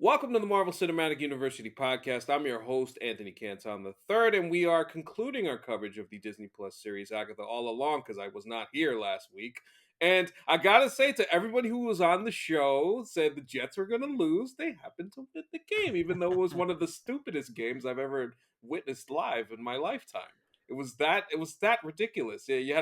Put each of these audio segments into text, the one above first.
Welcome to the Marvel Cinematic University podcast. I'm your host, Anthony Canton III, and we are concluding our coverage of the Disney Plus series Agatha All Along because I was not here last week. And I gotta say to everybody who was on the show, said the Jets were gonna lose, they happened to win the game, even though it was one of the stupidest games I've ever witnessed live in my lifetime. It was that ridiculous. Yeah, you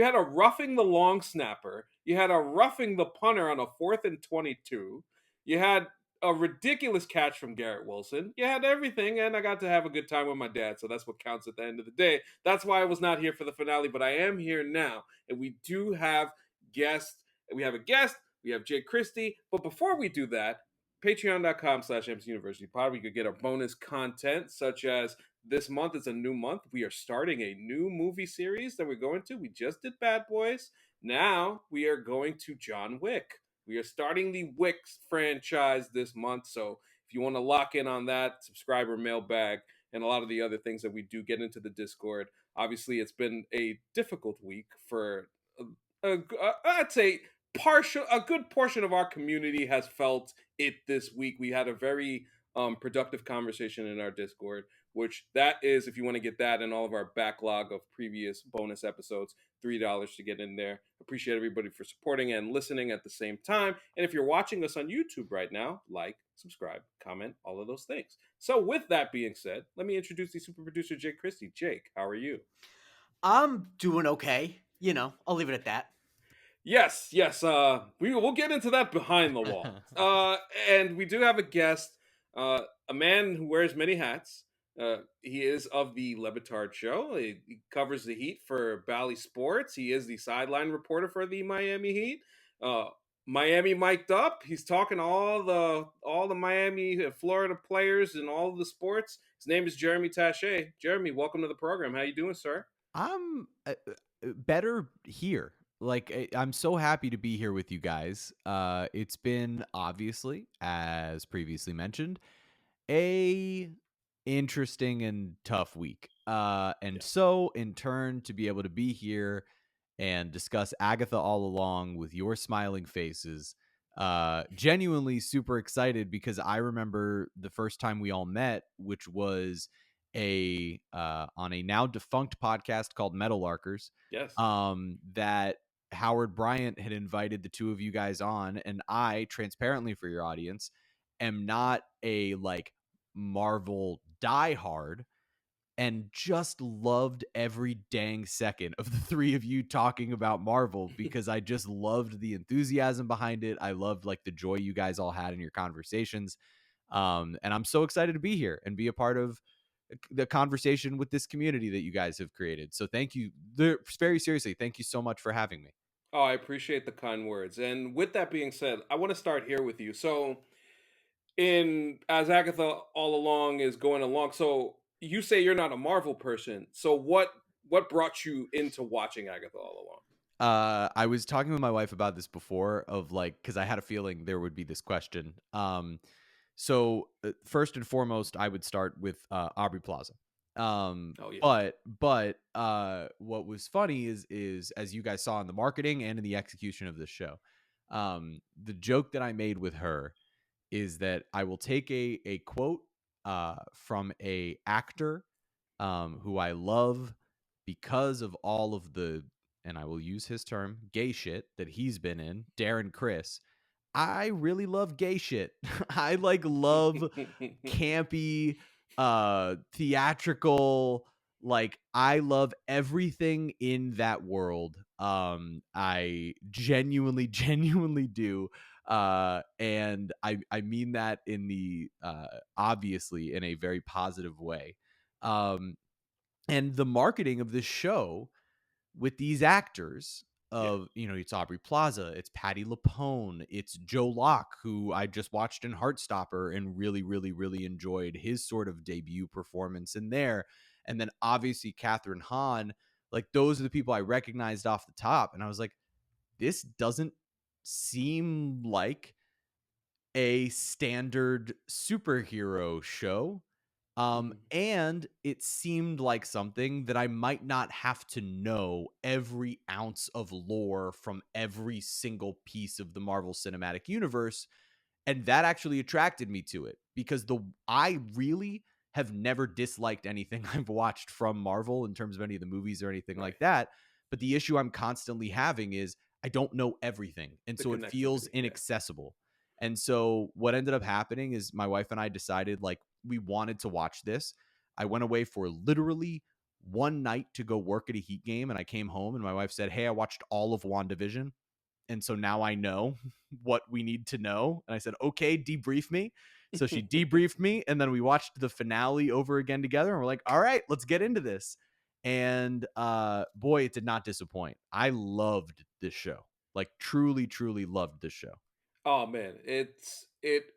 had a roughing the long snapper, you had a roughing the punter on a 4th and 22. You had a ridiculous catch from Garrett Wilson. You had everything, and I got to have a good time with my dad, so that's what counts at the end of the day. That's why I was not here for the finale, but I am here now, and we do have guests. We have a guest. We have Jake Christie. But before we do that, patreon.com/MCUniversityPod, we could get our bonus content, such as this month is a new month. We are starting a new movie series that we're going to. We just did Bad Boys. Now we are going to John Wick. We are starting the Wix franchise this month, so if you want to lock in on that, subscriber mailbag, and a lot of the other things that we do, get into the Discord. Obviously, it's been a difficult week for, I'd say, a good portion of our community has felt it this week. We had a very productive conversation in our Discord, which that is, if you want to get that and all of our backlog of previous bonus episodes, $3 to get in there. Appreciate everybody for supporting and listening at the same time. And if you're watching us on YouTube right now, like, subscribe, comment, all of those things. So with that being said, let me introduce the super producer, Jake Christie. Jake, how are you? I'm doing okay. I'll leave it at that. Yes. We'll get into that behind the wall. And we do have a guest, a man who wears many hats. He is of the Batard Show. He covers the Heat for Bally Sports. He is the sideline reporter for the Miami Heat. Uh, Miami mic'd up. He's talking all the Miami, Florida players and all of the sports. His name is Jeremy Taché. Jeremy, welcome to the program. How you doing, sir? I'm better here. I'm so happy to be here with you guys. It's been, obviously, as previously mentioned, a interesting and tough week. Yeah. So in turn, to be able to be here and discuss Agatha All Along with your smiling faces, genuinely super excited, because I remember the first time we all met, which was on a now defunct podcast called Metalarkers, Yes. that Howard Bryant had invited the two of you guys on, and I, transparently for your audience, am not a Marvel diehard, and just loved every dang second of the three of you talking about Marvel, because I just loved the enthusiasm behind it. I loved the joy you guys all had in your conversations. And I'm so excited to be here and be a part of the conversation with this community that you guys have created. So thank you. Very seriously, thank you so much for having me. Oh, I appreciate the kind words. And with that being said, I want to start here with you. So, in as Agatha All Along is going along, so you say you're not a Marvel person. So what brought you into watching Agatha All Along? I was talking with my wife about this before, because I had a feeling there would be this question. So first and foremost, I would start with Aubrey Plaza. Oh yeah. What was funny is as you guys saw in the marketing and in the execution of this show, the joke that I made with her is that I will take a quote from a actor who I love because of all of the, and I will use his term, gay shit that he's been in, Darren Criss. I really love gay shit. I love campy, theatrical, I love everything in that world. I genuinely genuinely do. And I mean that in the obviously in a very positive way. Um and the marketing of this show with these actors Yeah. of, it's Aubrey Plaza, it's Patty LuPone, it's Joe Locke, who I just watched in Heartstopper and really, really, really enjoyed his sort of debut performance in there. And then obviously Catherine Hahn, those are the people I recognized off the top. And I was like, this doesn't seem like a standard superhero show. And it seemed like something that I might not have to know every ounce of lore from every single piece of the Marvel Cinematic Universe. And that actually attracted me to it because I really have never disliked anything I've watched from Marvel in terms of any of the movies or anything Right. like that. But the issue I'm constantly having is I don't know everything. And The so it feels connectivity, yeah. inaccessible. And so what ended up happening is my wife and I decided like we wanted to watch this. I went away for literally one night to go work at a Heat game. And I came home and my wife said, "Hey, I watched all of WandaVision. And so now I know what we need to know." And I said, "Okay, debrief me." So she debriefed me, and then we watched the finale over again together, and we're like, "All right, let's get into this." And boy, it did not disappoint. I loved this show. Like truly, truly loved this show. Oh man, it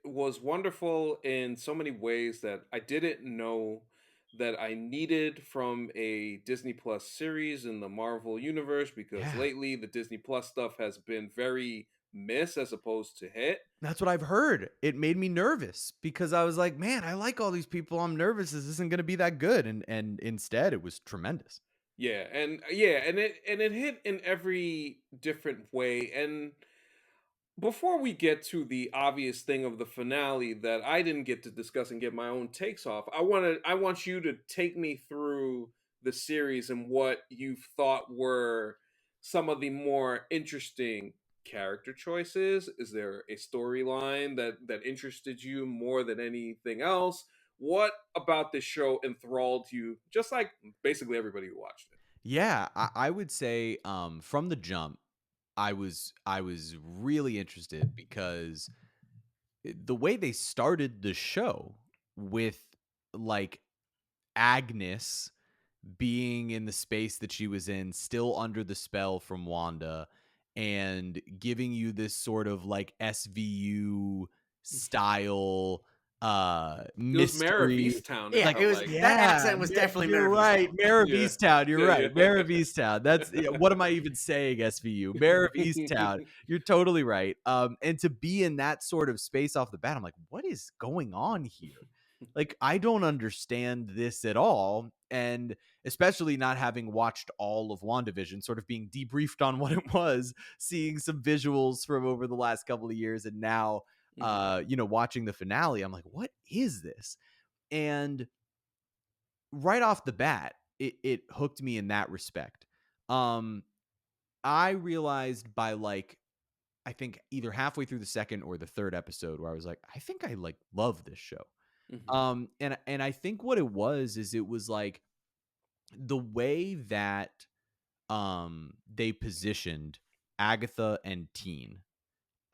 was wonderful in so many ways that I didn't know that I needed from a Disney Plus series in the Marvel universe, because Yeah. lately the Disney Plus stuff has been very miss as opposed to hit. That's what I've heard. It made me nervous because I was like, "Man, I like all these people. I'm nervous this isn't going to be that good." And instead it was tremendous. And it hit in every different way. And before we get to the obvious thing of the finale that I didn't get to discuss and get my own takes off, I want you to take me through the series and what you thought were some of the more interesting character choices. Is there a storyline that interested you more than anything else? What about this show enthralled you, just like basically everybody who watched it? Yeah, I would say from the jump, I was really interested because the way they started the show with like Agnes being in the space that she was in, still under the spell from Wanda, and giving you this sort of like SVU style It was Mare of mystery. Easttown. It Yeah, Like, it felt was like. that yeah, accent was definitely you're Mare of right. Easttown. Mayor of Yeah. Easttown. You're Yeah, right. yeah. Mayor of Easttown. That's what am I even saying? SVU. Mayor of Easttown. You're totally right. And to be in that sort of space off the bat, I'm like, what is going on here? Like, I don't understand this at all. And especially not having watched all of WandaVision, sort of being debriefed on what it was, seeing some visuals from over the last couple of years, and now Mhm. watching the finale, I'm like, what is this? And right off the bat, it hooked me in that respect. Um, I realized by like I think either halfway through the second or the third episode where I was like, I think I like love this show. Mhm. And I think what it was is it was like the way that they positioned Agatha and Teen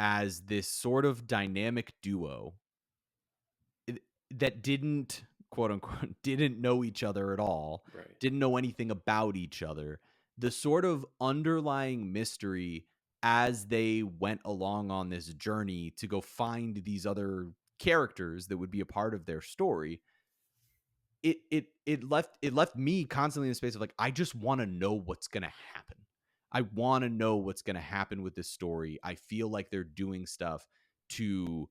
as this sort of dynamic duo that didn't quote unquote didn't know each other at all, Right. didn't know anything about each other. The sort of underlying mystery as they went along on this journey to go find these other characters that would be a part of their story, it left me constantly in the space of like, I just want to know what's gonna happen. I want to know what's gonna happen with this story. I feel like they're doing stuff to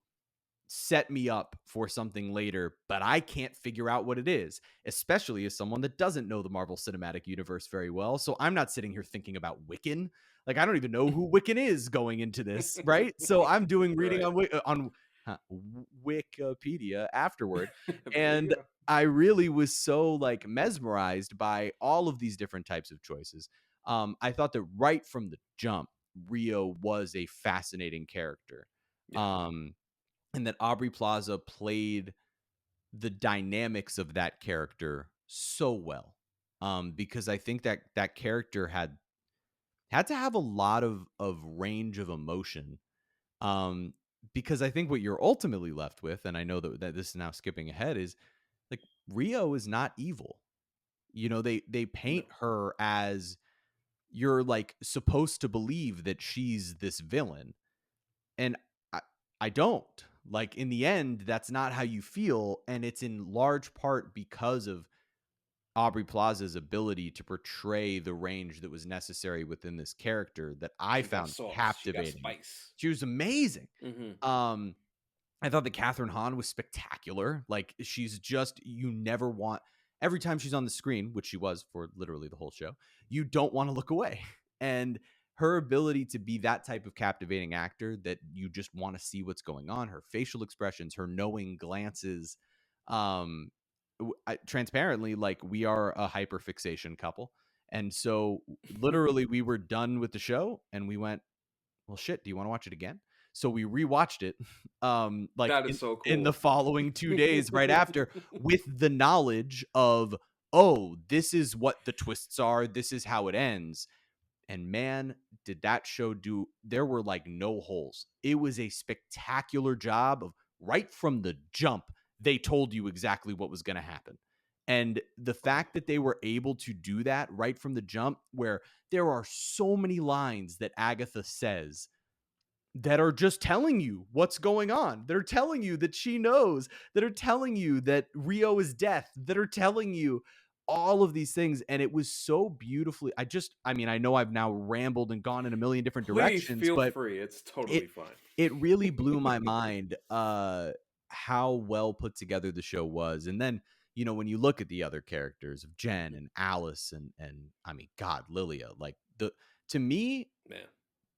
set me up for something later, but I can't figure out what it is, especially as someone that doesn't know the Marvel Cinematic Universe very well. So I'm not sitting here thinking about Wiccan. Like, I don't even know who Wiccan is going into this, right? So I'm doing reading Right. on Wikipedia afterward, There you and go. I really was so like mesmerized by all of these different types of choices. I thought that right from the jump, Rio was a fascinating character. Yeah. Um, and that Aubrey Plaza played the dynamics of that character so well. Because I think that that character had to have a lot of range of emotion. Um, because I think what you're ultimately left with, and I know that this is now skipping ahead, is like Rio is not evil. You know, they No. paint her as you're like supposed to believe that she's this villain, and I, I don't. Like in the end, that's not how you feel, and it's in large part because of Aubrey Plaza's ability to portray the range that was necessary within this character that I She got found sauce. She got captivating. spice. She was amazing. Hmm. Um, I thought that Catherine Hahn was spectacular. Like she's just you never want every time she's on the screen, which she was for literally the whole show, you don't want to look away. And her ability to be that type of captivating actor that you just want to see what's going on, her facial expressions, her knowing glances, transparently, like, we are a hyperfixation couple. And so literally we were done with the show and we went, well, shit, do you want to watch it again? So we rewatched it, like That is so in the cool. following 2 days right after, with the knowledge of, oh, this is what the twists are. This is how it ends. And man, did that show there were like no holes. It was a spectacular job of, right from the jump, they told you exactly what was going to happen. And the fact that they were able to do that right from the jump, where there are so many lines that Agatha says that are just telling you what's going on, that are telling you that she knows, that are telling you that Rio is death, that are telling you all of these things. And it was so beautifully, I mean, I know I've now rambled and gone in a million different Please directions, feel but free. It's totally fine. it really blew my mind how well put together the show was. And then, you know, when you look at the other characters of Jen and Alice and I mean, God, Lilia, like, to me, Man,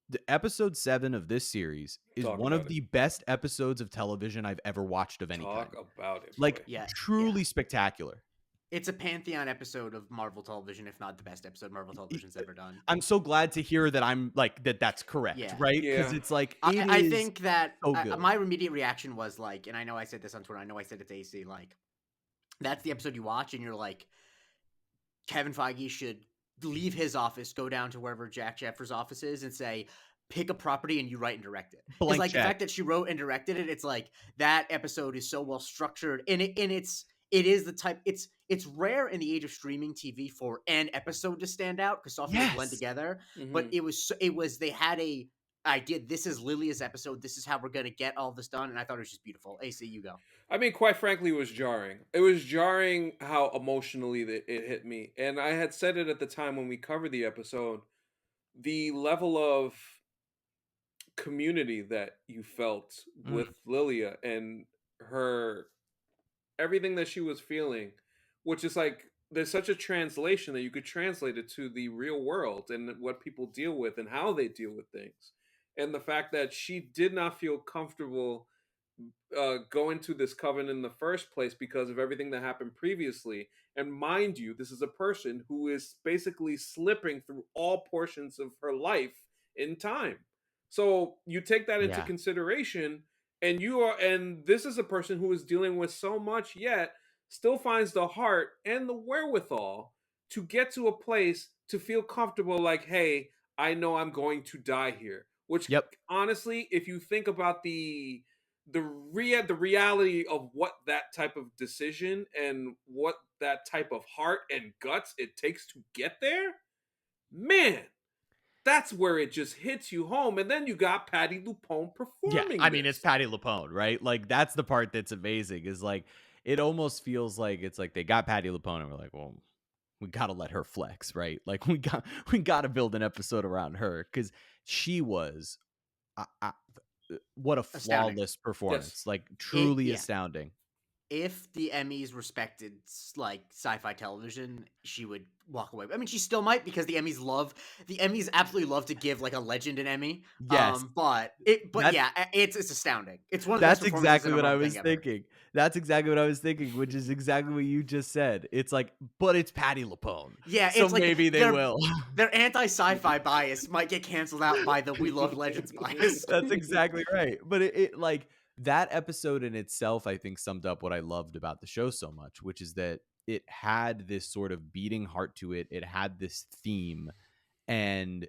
the episode 7 of this series is talk one about of it. the best episodes of television I've ever watched of any Talk kind. about it, Like, boy. Yeah, truly spectacular. It's a pantheon episode of Marvel television, if not the best episode Marvel television's ever done. I'm so glad to hear that I'm like that's correct, Yeah. right? Because Yeah. it's like, I think that so good. my immediate reaction was like, and I know I said this on Twitter, I know I said it to AC, like, that's the episode you watch and you're like, Kevin Feige should leave his office, go down to wherever Jack Jeffers' office is, and say, pick a property and you write and direct it. Because Blank like check. the fact that she wrote and directed it, it's like that episode is so well structured, and it is the type, it's rare in the age of streaming TV for an episode to stand out because often they blend Yes. together. Mhm. But it was they had a idea. This is Lilia's episode. This is how we're gonna get all this done, and I thought it was just beautiful. AC, you go. I mean, quite frankly, it was jarring. It was jarring how emotionally it hit me. And I had said it at the time when we covered the episode. The level of community that you felt with Lilia and her, everything that she was feeling, which is like, there's such a translation that you could translate it to the real world and what people deal with and how they deal with things. And the fact that she did not feel comfortable go into this coven in the first place because of everything that happened previously. And mind you, this is a person who is basically slipping through all portions of her life in time. So you take that into Yeah. consideration, and this is a person who is dealing with so much, yet still finds the heart and the wherewithal to get to a place to feel comfortable, like, hey, I know I'm going to die here. Which, Yep. honestly, if you think about the reality of what that type of decision and what that type of heart and guts it takes to get there, man, that's where it just hits you home. And then you got Patty LuPone performing. Yeah, I mean, this. it's Patty LuPone, right? Like, that's the part that's amazing, is like, it almost feels like it's like they got Patty LuPone and we're like, well, we got to let her flex, right? Like, we got to build an episode around her, because she was what a Astounding. flawless performance. Yes. Like, truly yeah. astounding. If the Emmys respected like sci-fi television, she would walk away. I mean, she still might, because the Emmys absolutely love to give like a legend an Emmy. Yes. But yeah, it's astounding. It's one of the That's best performances exactly in a what I Marvel was thing ever. thinking. That's exactly what I was thinking, which is exactly what you just said. It's like, but it's Patty LuPone. Yeah, So it's like maybe they will. Their anti-sci-fi bias might get canceled out by the "We Love Legends" bias. That's exactly right. But it like, that episode in itself, I think, summed up what I loved about the show so much, which is that it had this sort of beating heart to it. It had this theme, and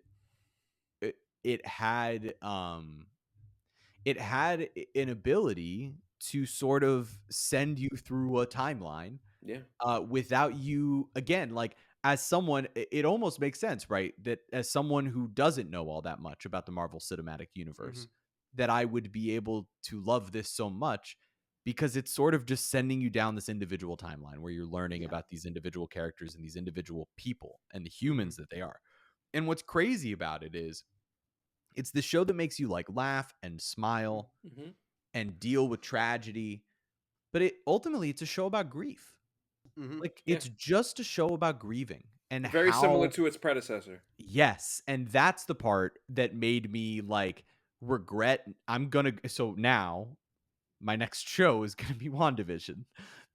it had an ability to sort of send you through a timeline, Yeah. without you, again, like, as someone, it almost makes sense, right? That as someone who doesn't know all that much about the Marvel Cinematic Universe, that I would be able to love this so much, because it's sort of just sending you down this individual timeline where you're learning about these individual characters and these individual people and the humans that they are. And what's crazy about it is, it's the show that makes you like laugh and smile and deal with tragedy, but ultimately it's a show about grief. Like, it's just a show about grieving. and Very similar how to its predecessor. yes, and that's the part that made me like regret. So now my next show is gonna be WandaVision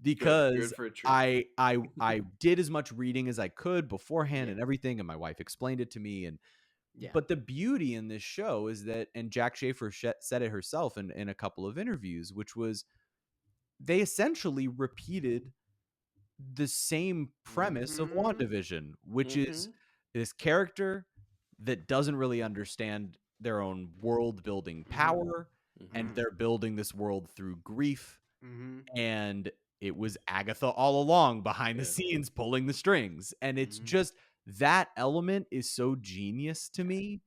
because Good for a treat. I did as much reading as I could beforehand Yeah. and everything, and my wife explained it to me. And Yeah. but the beauty in this show is that, and Jack Schaefer said it herself in a couple of interviews, which was they essentially repeated the same premise of Mhm. WandaVision, which is Mhm. this character that doesn't really understand their own world building power, and Mhm. they're building this world through grief. Mhm. And it was Agatha all along behind the Yeah. scenes pulling the strings. And it's Mhm. just that element is so genius to me.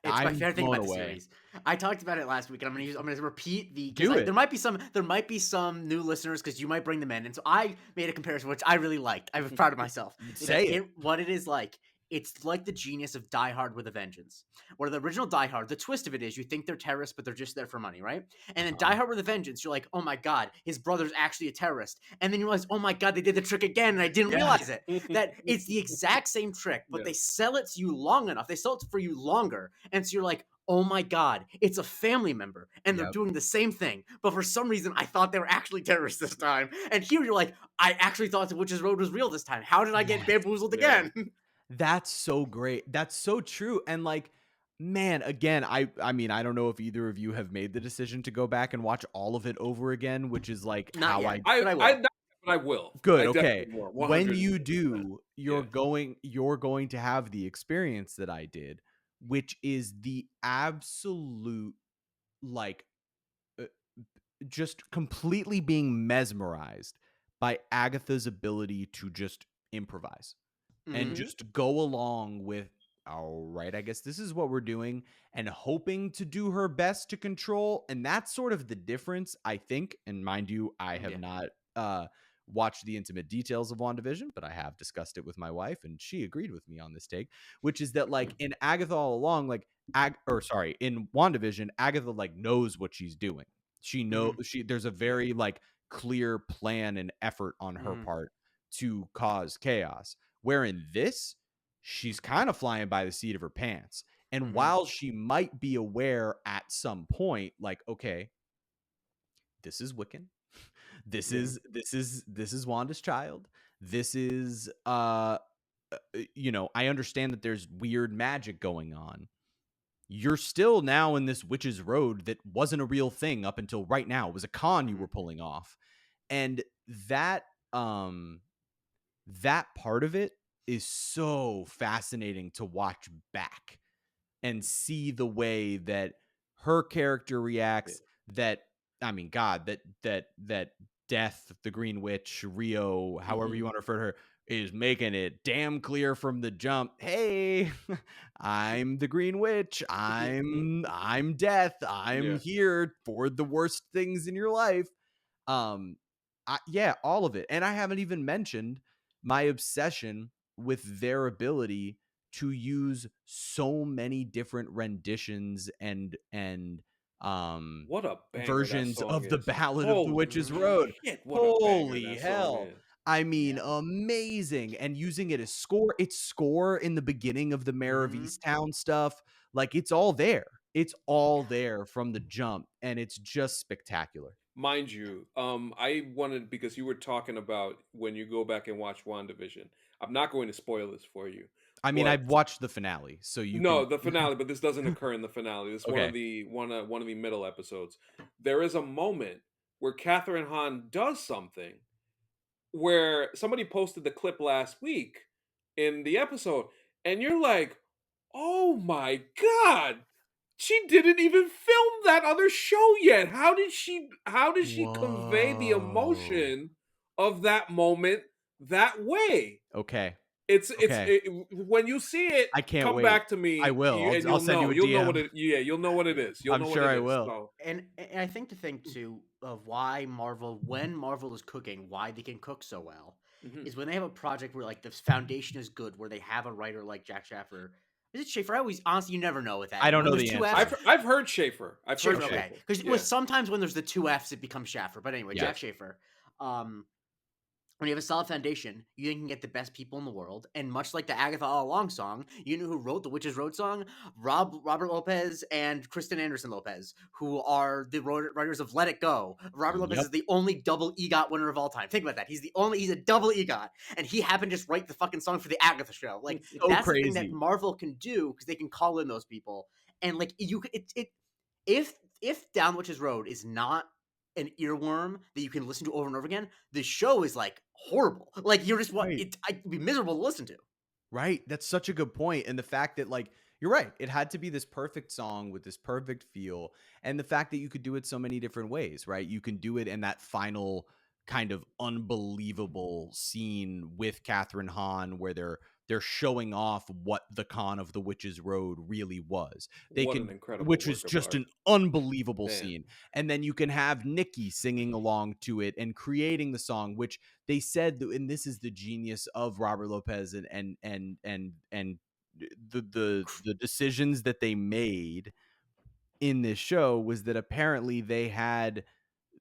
It's my I'm favorite thing blown about the away. series. I talked about it last week, and I'm gonna repeat because Do it. there might be some new listeners because you might bring them in, and so I made a comparison which I really liked. I was proud of myself. Say it. What it is like. It's like the genius of Die Hard with a Vengeance, where the original Die Hard, the twist of it is you think they're terrorists, but they're just there for money, right? And then Die Hard with a Vengeance, you're like, oh my god, his brother's actually a terrorist, and then you realize, oh my god, they did the trick again, and I didn't realize it. That it's the exact same trick, but they Yes. sell it to you long enough. They sell it for you longer, and so you're like, oh my god, it's a family member, and they're Yep. doing the same thing. But for some reason, I thought they were actually terrorists this time. And here you're like, I actually thought the Witch's Road was real this time. How did I get Yes. bamboozled Yeah. again? That's so great. That's so true. And like, man, again, I mean, I don't know if either of you have made the decision to go back and watch all of it over again, which is like Not how yet, I but I will. But I will. good, I okay. definitely will. When you 100%. do, you're Yeah. going to have the experience that I did, which is the absolute like uh, just completely being mesmerized by Agatha's ability to just improvise and Mhm. just go along with, all right, I guess this is what we're doing, and hoping to do her best to control. And that's sort of the difference, I think. And mind you, I have Yeah. not watched the intimate details of WandaVision, but I have discussed it with my wife, and she agreed with me on this take, which is that like in Agatha All Along, like in WandaVision, Agatha like knows what she's doing. She knows there's a very like clear plan and effort on her Mhm. part to cause chaos. Where in this, she's kind of flying by the seat of her pants. And Mhm. while she might be aware at some point, like, okay, this is Wiccan. This Yeah. is Wanda's child. This is I understand that there's weird magic going on. You're still now in this witch's road that wasn't a real thing up until right now. It was a con you were pulling off. And that that part of it is so fascinating to watch back and see the way that her character Yeah. reacts. That I mean, God, that Death, the Green Witch, Rio, however you want to refer to her, is making it damn clear from the jump. Hey, I'm the Green Witch. I'm Death. I'm Yeah. here for the worst things in your life. Yeah, all of it. And I haven't even mentioned my obsession with their ability to use so many different renditions and What a banger that versions song of the is. Ballad of the Holy Witch's Road. shit, what a banger Holy that song hell. is. I mean, Yeah. amazing. And using it as score, it's score in the beginning of the Mayor of Easttown stuff. Like it's all there. It's all there from the jump, and it's just spectacular. Mind you, I wanted, because you were talking about when you go back and watch WandaVision. I'm not going to spoil this for you, I mean, but I've watched the finale, so you no, can. the finale, but this doesn't occur in the finale. This is Okay. one of the middle episodes. There is a moment where Catherine Hahn does something where somebody posted the clip last week in the episode, and you're like, "Oh my god, she didn't even film that other show yet. How did she convey the Whoa. emotion of that moment that way?" Okay. It's Okay. when you see it, I can't come wait. back to me, I will. and I'll send you a you'll know what DM. it you'll know what it is. You'll I'm know sure what I it is. will. So, And I think the thing too of why when Marvel is cooking, why they can cook so well, mhm. is when they have a project where like the foundation is good, where they have a writer like Jack Schaffer. Is it Schaefer? I always honestly you never know with that. I don't When know there's the two answer. Fs, I've heard Schaefer. I've heard Schaefer, okay. Schaefer. Because Yeah. sometimes when there's the two Fs, it becomes Schaffer. But anyway, Yeah. Jack Schaefer. when you have a solid foundation, you can get the best people in the world. And much like the Agatha All Along song, you know who wrote the Witches Road song? Robert Lopez and Kristen Anderson Lopez, who are the writers of Let It Go. Robert Lopez Yep. is the only double EGOT winner of all time. Think about that. He's a double EGOT. And he happened to just write the fucking song for the Agatha show. Like, So that's the thing crazy. that Marvel can do, because they can call in those people. And like, if Down the Witches Road is not an earworm that you can listen to over and over again, the show is like horrible. Like, you're just Right. I'd be miserable to listen to. Right. That's such a good point. And the fact that, like, you're right, it had to be this perfect song with this perfect feel. And the fact that you could do it so many different ways, right? You can do it in that final kind of unbelievable scene with Catherine Hahn where they're showing off what the con of the Witches Road really was. They What can, an incredible which work is of just art. an unbelievable Man. scene. And then you can have Nikki singing along to it and creating the song, which they said, and this is the genius of Robert Lopez and the decisions that they made in this show was that apparently they had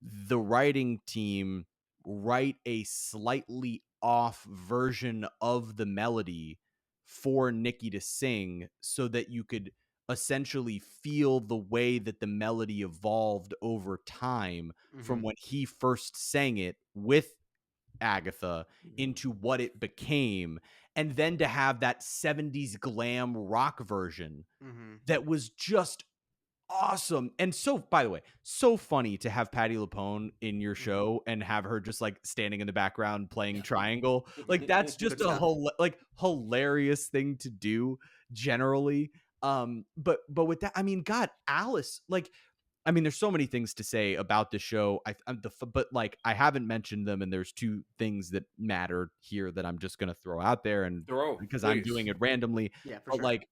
the writing team write a slightly off version of the melody for Nikki to sing so that you could essentially feel the way that the melody evolved over time from when he first sang it with Agatha into what it became, and then to have that 70s glam rock version that was just awesome. And so, by the way, so funny to have Patti LuPone in your show and have her just like standing in the background playing triangle. Like, that's just Good a stuff. hilarious thing to do generally. But with that, I mean, God, Alice, like, I mean, there's so many things to say about the show. But like, I haven't mentioned them, and there's two things that matter here that I'm just gonna throw out there, and because I'm doing it randomly. Yeah, for But sure. like,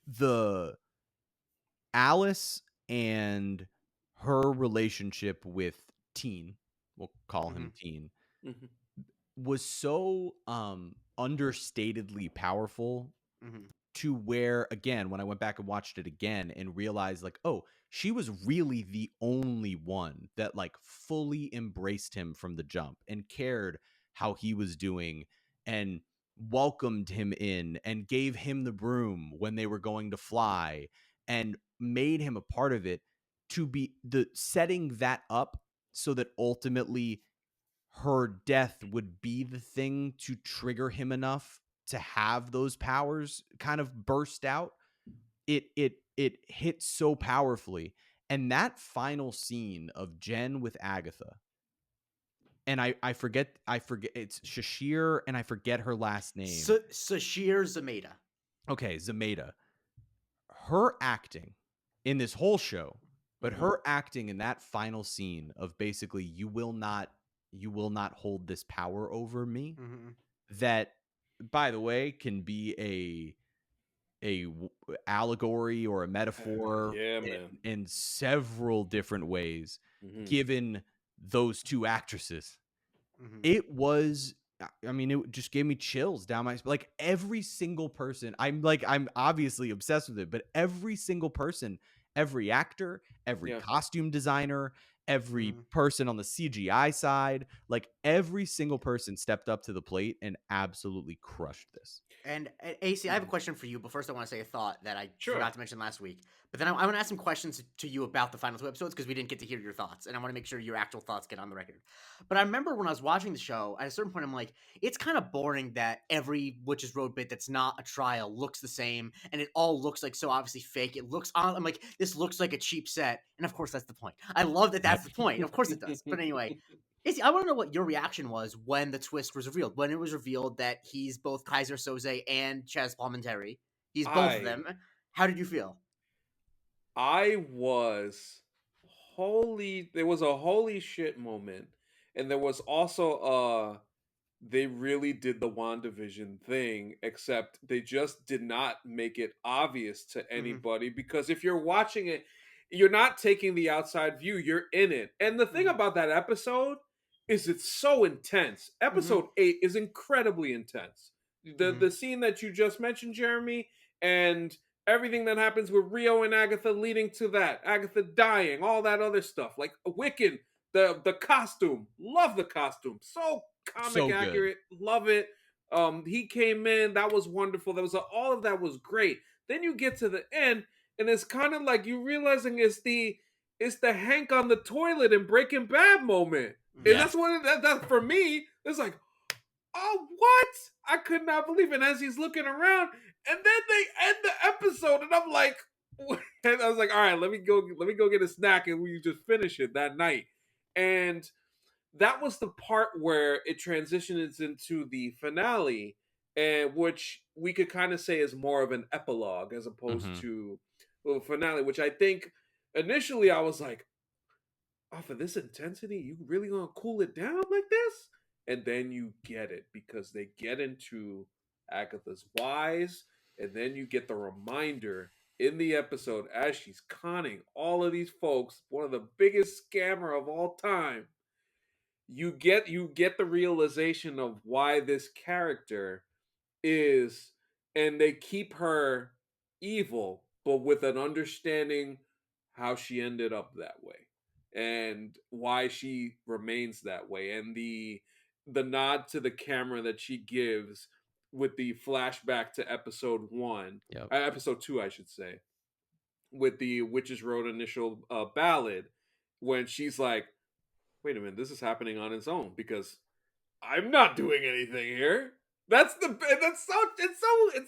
the Alice and her relationship with Teen, we'll call him Teen, Mhm. was so understatedly powerful Mhm. to where, again, when I went back and watched it again and realized, like, oh, she was really the only one that like fully embraced him from the jump and cared how he was doing and welcomed him in and gave him the broom when they were going to fly and made him a part of it, to be the setting that up so that ultimately her death would be the thing to trigger him enough to have those powers kind of burst out. It hit so powerfully. And that final scene of Jen with Agatha, and I forget it's Shashir, and I forget her last name. Sashir Zameda. Okay, Zameda. Her acting in this whole show, but her acting in that final scene of basically, you will not hold this power over me. That, by the way, can be a allegory or a metaphor Yeah, man. in several different ways, Mhm. given those two actresses. It was, I mean, it just gave me chills down my, like, every single person. I'm obviously obsessed with it, but every single person, every actor, every Yeah. costume designer, every person on the CGI side, like, every single person stepped up to the plate and absolutely crushed this. And AC, I have a question for you, but first I want to say a thought that I Sure. forgot to mention last week. But then I want to ask some questions to you about the final two episodes, because we didn't get to hear your thoughts, and I want to make sure your actual thoughts get on the record. But I remember when I was watching the show, at a certain point, I'm like, it's kind of boring that every Witches Road bit that's not a trial looks the same, and it all looks like so obviously fake. It looks on. I'm like, this looks like a cheap set, and of course that's the point. I love that that's the point. Of course it does. But anyway, Izzy, I want to know what your reaction was when the twist was revealed. When it was revealed that he's both Kaiser Soze and Chaz Palminteri. He's both of them. How did you feel? I was there was a holy shit moment, and there was also they really did the WandaVision thing, except they just did not make it obvious to anybody, because if you're watching it, you're not taking the outside view, you're in it. And the thing about that episode is it's so intense. Episode 8 is incredibly intense. The scene that you just mentioned, Jeremy, and everything that happens with Rio and Agatha leading to that, Agatha dying, all that other stuff, like Wiccan The costume, love the costume, so comic So good. accurate, love it. He came in, that was wonderful. All of that was great. Then you get to the end, and it's kind of like you realizing it's the Hank on the toilet in Breaking Bad moment, and Yeah. that's what that for me. It's like, oh, what? I could not believe it. And as he's looking around, and then they end the episode, and I'm like, and I was like, all right, let me go get a snack, and we just finish it that night. And that was the part where it transitions into the finale, and which we could kind of say is more of an epilogue as opposed Mhm. to a finale, which I think initially I was like, off of this intensity, you really gonna cool it down like this? And then you get it because they get into Agatha's whys, and then you get the reminder in the episode as she's conning all of these folks, one of the biggest scammer of all time. You get the realization of why this character is, and they keep her evil, but with an understanding how she ended up that way and why she remains that way, and the nod to the camera that she gives with the flashback to Yep. episode 2 I should say, with the Witches Road initial ballad, when she's like, wait a minute, this is happening on its own because I'm not doing anything here. It's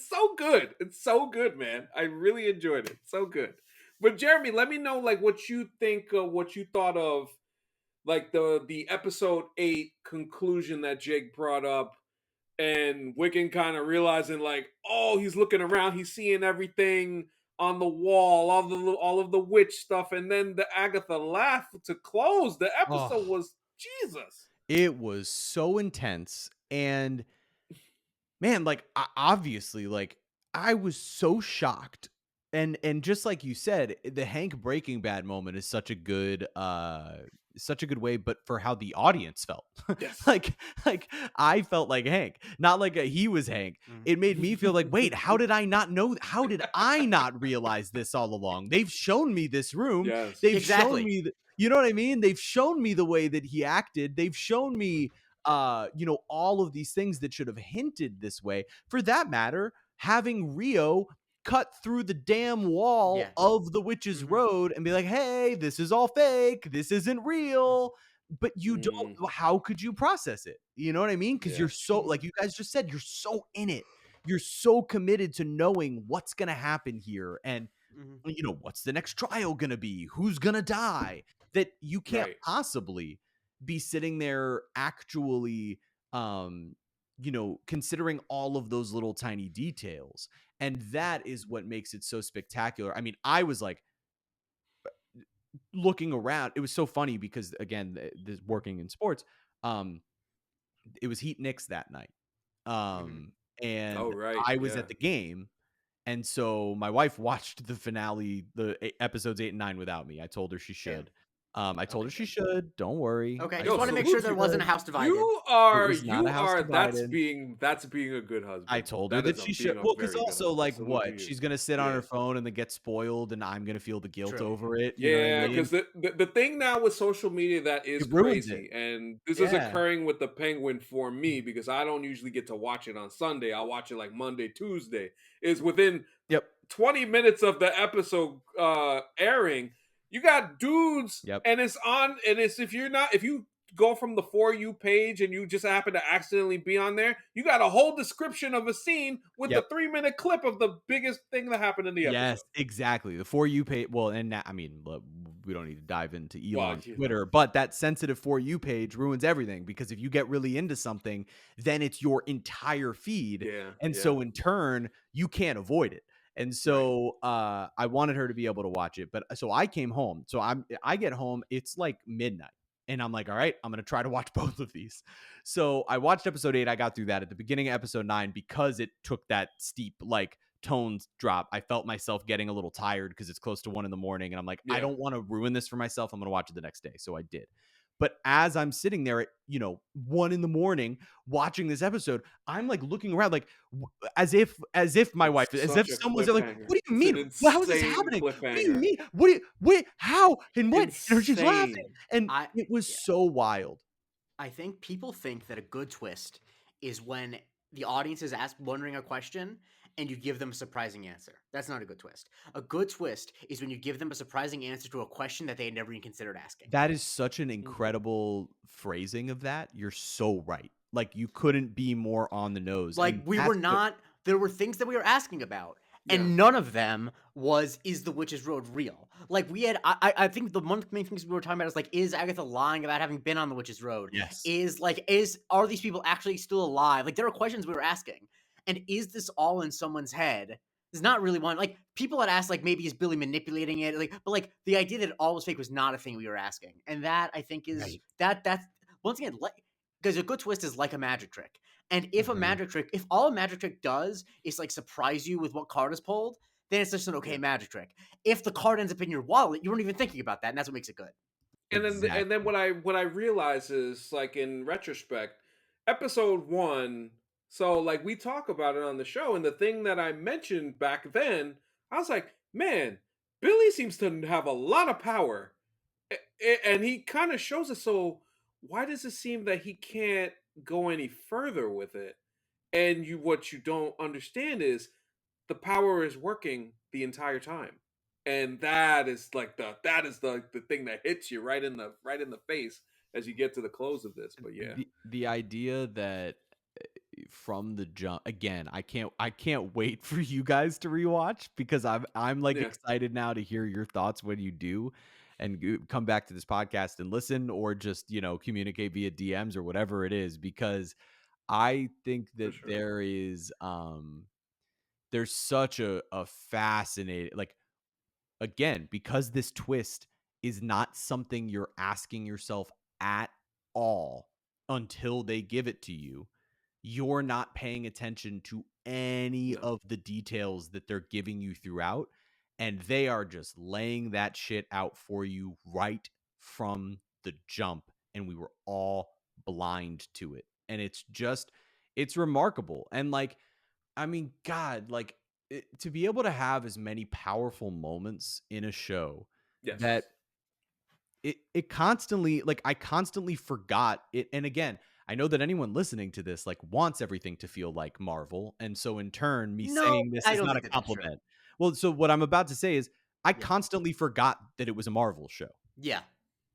so good. It's so good, man. I really enjoyed it. So good. But Jeremy, let me know like what you think, what you thought of like the episode 8 conclusion that Jake brought up, and Wiccan kind of realizing like, oh, he's looking around, he's seeing everything on the wall, all of the witch stuff, and then the Agatha laugh to close the episode Oh, was Jesus. it was so intense. And man, like obviously, like I was so shocked. And just like you said, the Hank Breaking Bad moment is such a good way, but for how the audience felt. Yes. like I felt like Hank, not like he was Hank. It made me feel like, wait, how did I not know? How did I not realize this all along? They've shown me this room. Yes. They've Exactly. shown me you know what I mean? They've shown me the way that he acted. They've shown me all of these things that should have hinted this way. For that matter, having Rio cut through the damn wall Yeah. of the Witch's Mhm. Road and be like, hey, this is all fake, this isn't real. But you don't, how could you process it? You know what I mean? Because Yeah. you're so, like you guys just said, you're so in it. You're so committed to knowing what's going to happen here. And, Mhm. what's the next trial going to be? Who's going to die? That you can't Right. possibly be sitting there actually, considering all of those little tiny details. And that is what makes it so spectacular. I mean, I was like looking around. It was so funny because again, this working in sports, it was Heat Knicks that night. Mhm. Oh, And right. I was Yeah. at the game. And so my wife watched the finale, episodes 8 and 9 without me. I told her she should. I told her she good. should. Don't worry. Okay, I just Yo, want to told her make she sure salute there you. wasn't a should. house divided. It was not a house divided. That's being a good husband. I told her That that is she being should. a Well, because very good also, husband. like, Salute to what? you. She's gonna sit on Yeah. her phone and then get spoiled, and I'm gonna feel the guilt True. over it. You know what I Yeah, mean? because the thing now with social media that is It ruins it. crazy, and this is Yeah. occurring with the Penguin for me because I don't usually get to watch it on Sunday. I watch it like Monday, Tuesday. Is within Yep. 20 minutes of the episode airing, you got dudes, Yep. and it's if you go from the For You page and you just happen to accidentally be on there, you got a whole description of a scene with the Yep. 3-minute clip of the biggest thing that happened in the Yes, episode. exactly. The For You page. Well, and I mean, look, we don't need to dive into Well, Elon's Twitter, but that sensitive For You page ruins everything because if you get really into something, then it's your entire feed, Yeah, and yeah. so in turn, you can't avoid it. And so I wanted her to be able to watch it, but so I came home. So I get home, it's like midnight. And I'm like, all right, I'm going to try to watch both of these. So I watched episode 8. I got through that at the beginning of episode 9 because it took that steep, like, tones drop. I felt myself getting a little tired because it's close to 1 a.m. and I'm like, I Yeah. don't want to ruin this for myself. I'm going to watch it the next day. So I did. But as I'm sitting there at 1 a.m. watching this episode, I'm like looking around like as if my wife, It's as such if a someone's like, cliffhanger. what do you It's an mean? Well, how is this insane happening? What do you cliffhanger. mean? What, how, and what? And she's laughing. Insane. And I it was yeah. so wild. I think people think that a good twist is when the audience is wondering a question and you give them a surprising answer. That's not a good twist. A good twist is when you give them a surprising answer to a question that they had never even considered asking. That is such an incredible phrasing of that. You're so right. Like, you couldn't be more on the nose. Like, And we were not, there were things that we were asking about, Yeah. and none of them was, is the Witch's Road real? Like, we had, I think the one main things we were talking about is, like, is Agatha lying about having been on the Witch's Road? Yes. Are these people actually still alive? Like, there are questions we were asking. And is this all in someone's head? It's not really one, like, people had asked, like, maybe is Billy manipulating it? Like, but, like, the idea that it all was fake was not a thing we were asking. And that, I think, is, Right. that's, once again, like, because a good twist is like a magic trick. And if Mhm. if all a magic trick does is like surprise you with what card is pulled, then it's just an okay Yeah. magic trick. If the card ends up in your wallet, you weren't even thinking about that, and that's what makes it good. And then what I realize is, like, in retrospect, episode 1, so like we talk about it on the show, and the thing that I mentioned back then, I was like, man, Billy seems to have a lot of power. And he kind of shows it, so why does it seem that he can't go any further with it? And what you don't understand is the power is working the entire time. And that is like the thing that hits you right in the face as you get to the close of this. But yeah. The idea that from the jump, again, I can't wait for you guys to rewatch, because I'm like Yeah. excited now to hear your thoughts when you do, and come back to this podcast and listen, or just communicate via DMs or whatever it is, because I think For that sure. there's such a fascinating, like, again, because this twist is not something you're asking yourself at all until they give it to you. You're not paying attention to any No. of the details that they're giving you throughout, and they are just laying that shit out for you right from the jump, and we were all blind to it. And it's remarkable. And, like, I mean, God, like, to be able to have as many powerful moments in a show that Yes. it constantly, like, I constantly forgot it. And again, I know that anyone listening to this, like, wants everything to feel like Marvel, and so in turn, me No, saying this I is don't not a think that that's true. compliment. Well, so what I'm about to say is, I Yeah. constantly forgot that it was a Marvel show. Yeah.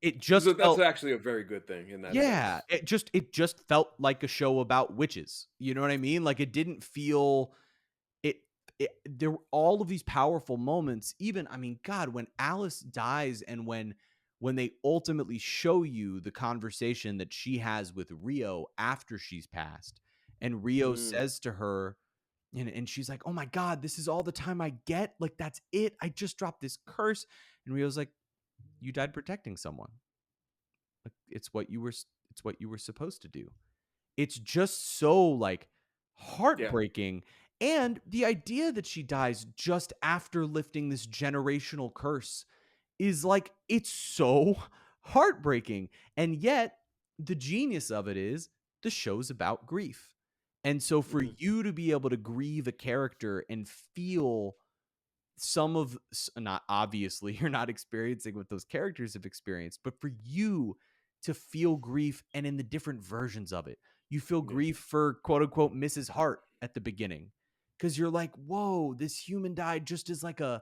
It So just that's felt, actually a very good thing in that yeah, sense. it just felt like a show about witches. You know what I mean? Like, it didn't feel it, there were all of these powerful moments. Even, I mean, God, when Alice dies, and when they ultimately show you the conversation that she has with Rio after she's passed, and Rio Mm, says to her, and she's like, oh my God, this is all the time I get, like, that's it, I just dropped this curse. And Rio's like, you died protecting someone. Like, it's what you were supposed to do. It's just so, like, yeah. heartbreaking. And the idea that she dies just after lifting this generational curse is, like, it's so heartbreaking. And yet, the genius of it is the show's about grief. And so for Mhm. you to be able to grieve a character and feel some of, not obviously you're not experiencing what those characters have experienced, but for you to feel grief, and in the different versions of it, you feel Yeah. grief for quote unquote Mrs. Hart at the beginning, because you're like, whoa, this human died just as like a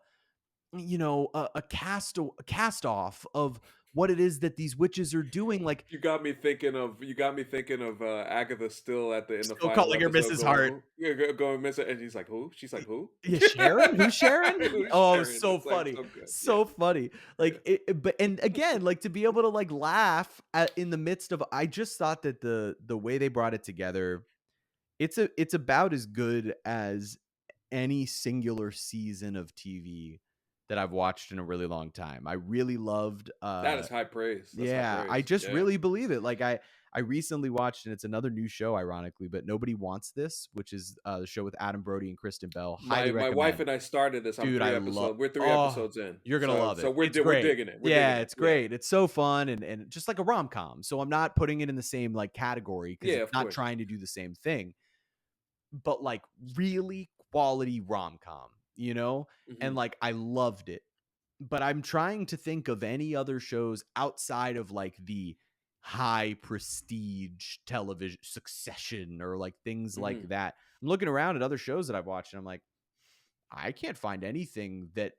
cast off of what it is that these witches are doing, like, You got me thinking of Agatha still in the still final calling her episode Mrs. going Hart. who? Yeah, going miss it, and he's like who? She's like who? Yeah, Sharon? Who's Sharon? Who's Oh, Sharon? so It's like funny. so good. Yeah. So funny. Yeah. Like, but and again, like, to be able to, like, laugh in the midst of, I just thought that the way they brought it together, it's about as good as any singular season of TV that I've watched in a really long time. I really loved That is high praise. That's high yeah, I praise. just Yeah. really believe it. Like, I recently watched, and it's another new show, ironically, but Nobody Wants This, which is the show with Adam Brody and Kristen Bell. Highly My wife recommend. and I started this. Dude, We're three oh, episodes in. you're gonna love it. So It's we're great. digging it. It's great. It's so fun and just like a rom-com. So I'm not putting it in the same like category because Yeah, it's of not course. trying to do the same thing, but like really quality rom-com, you know? And like I loved it. But I'm trying to think of any other shows outside of like the high prestige television Succession or like things like that. I'm looking around at other shows that I've watched and I'm like, I can't find anything that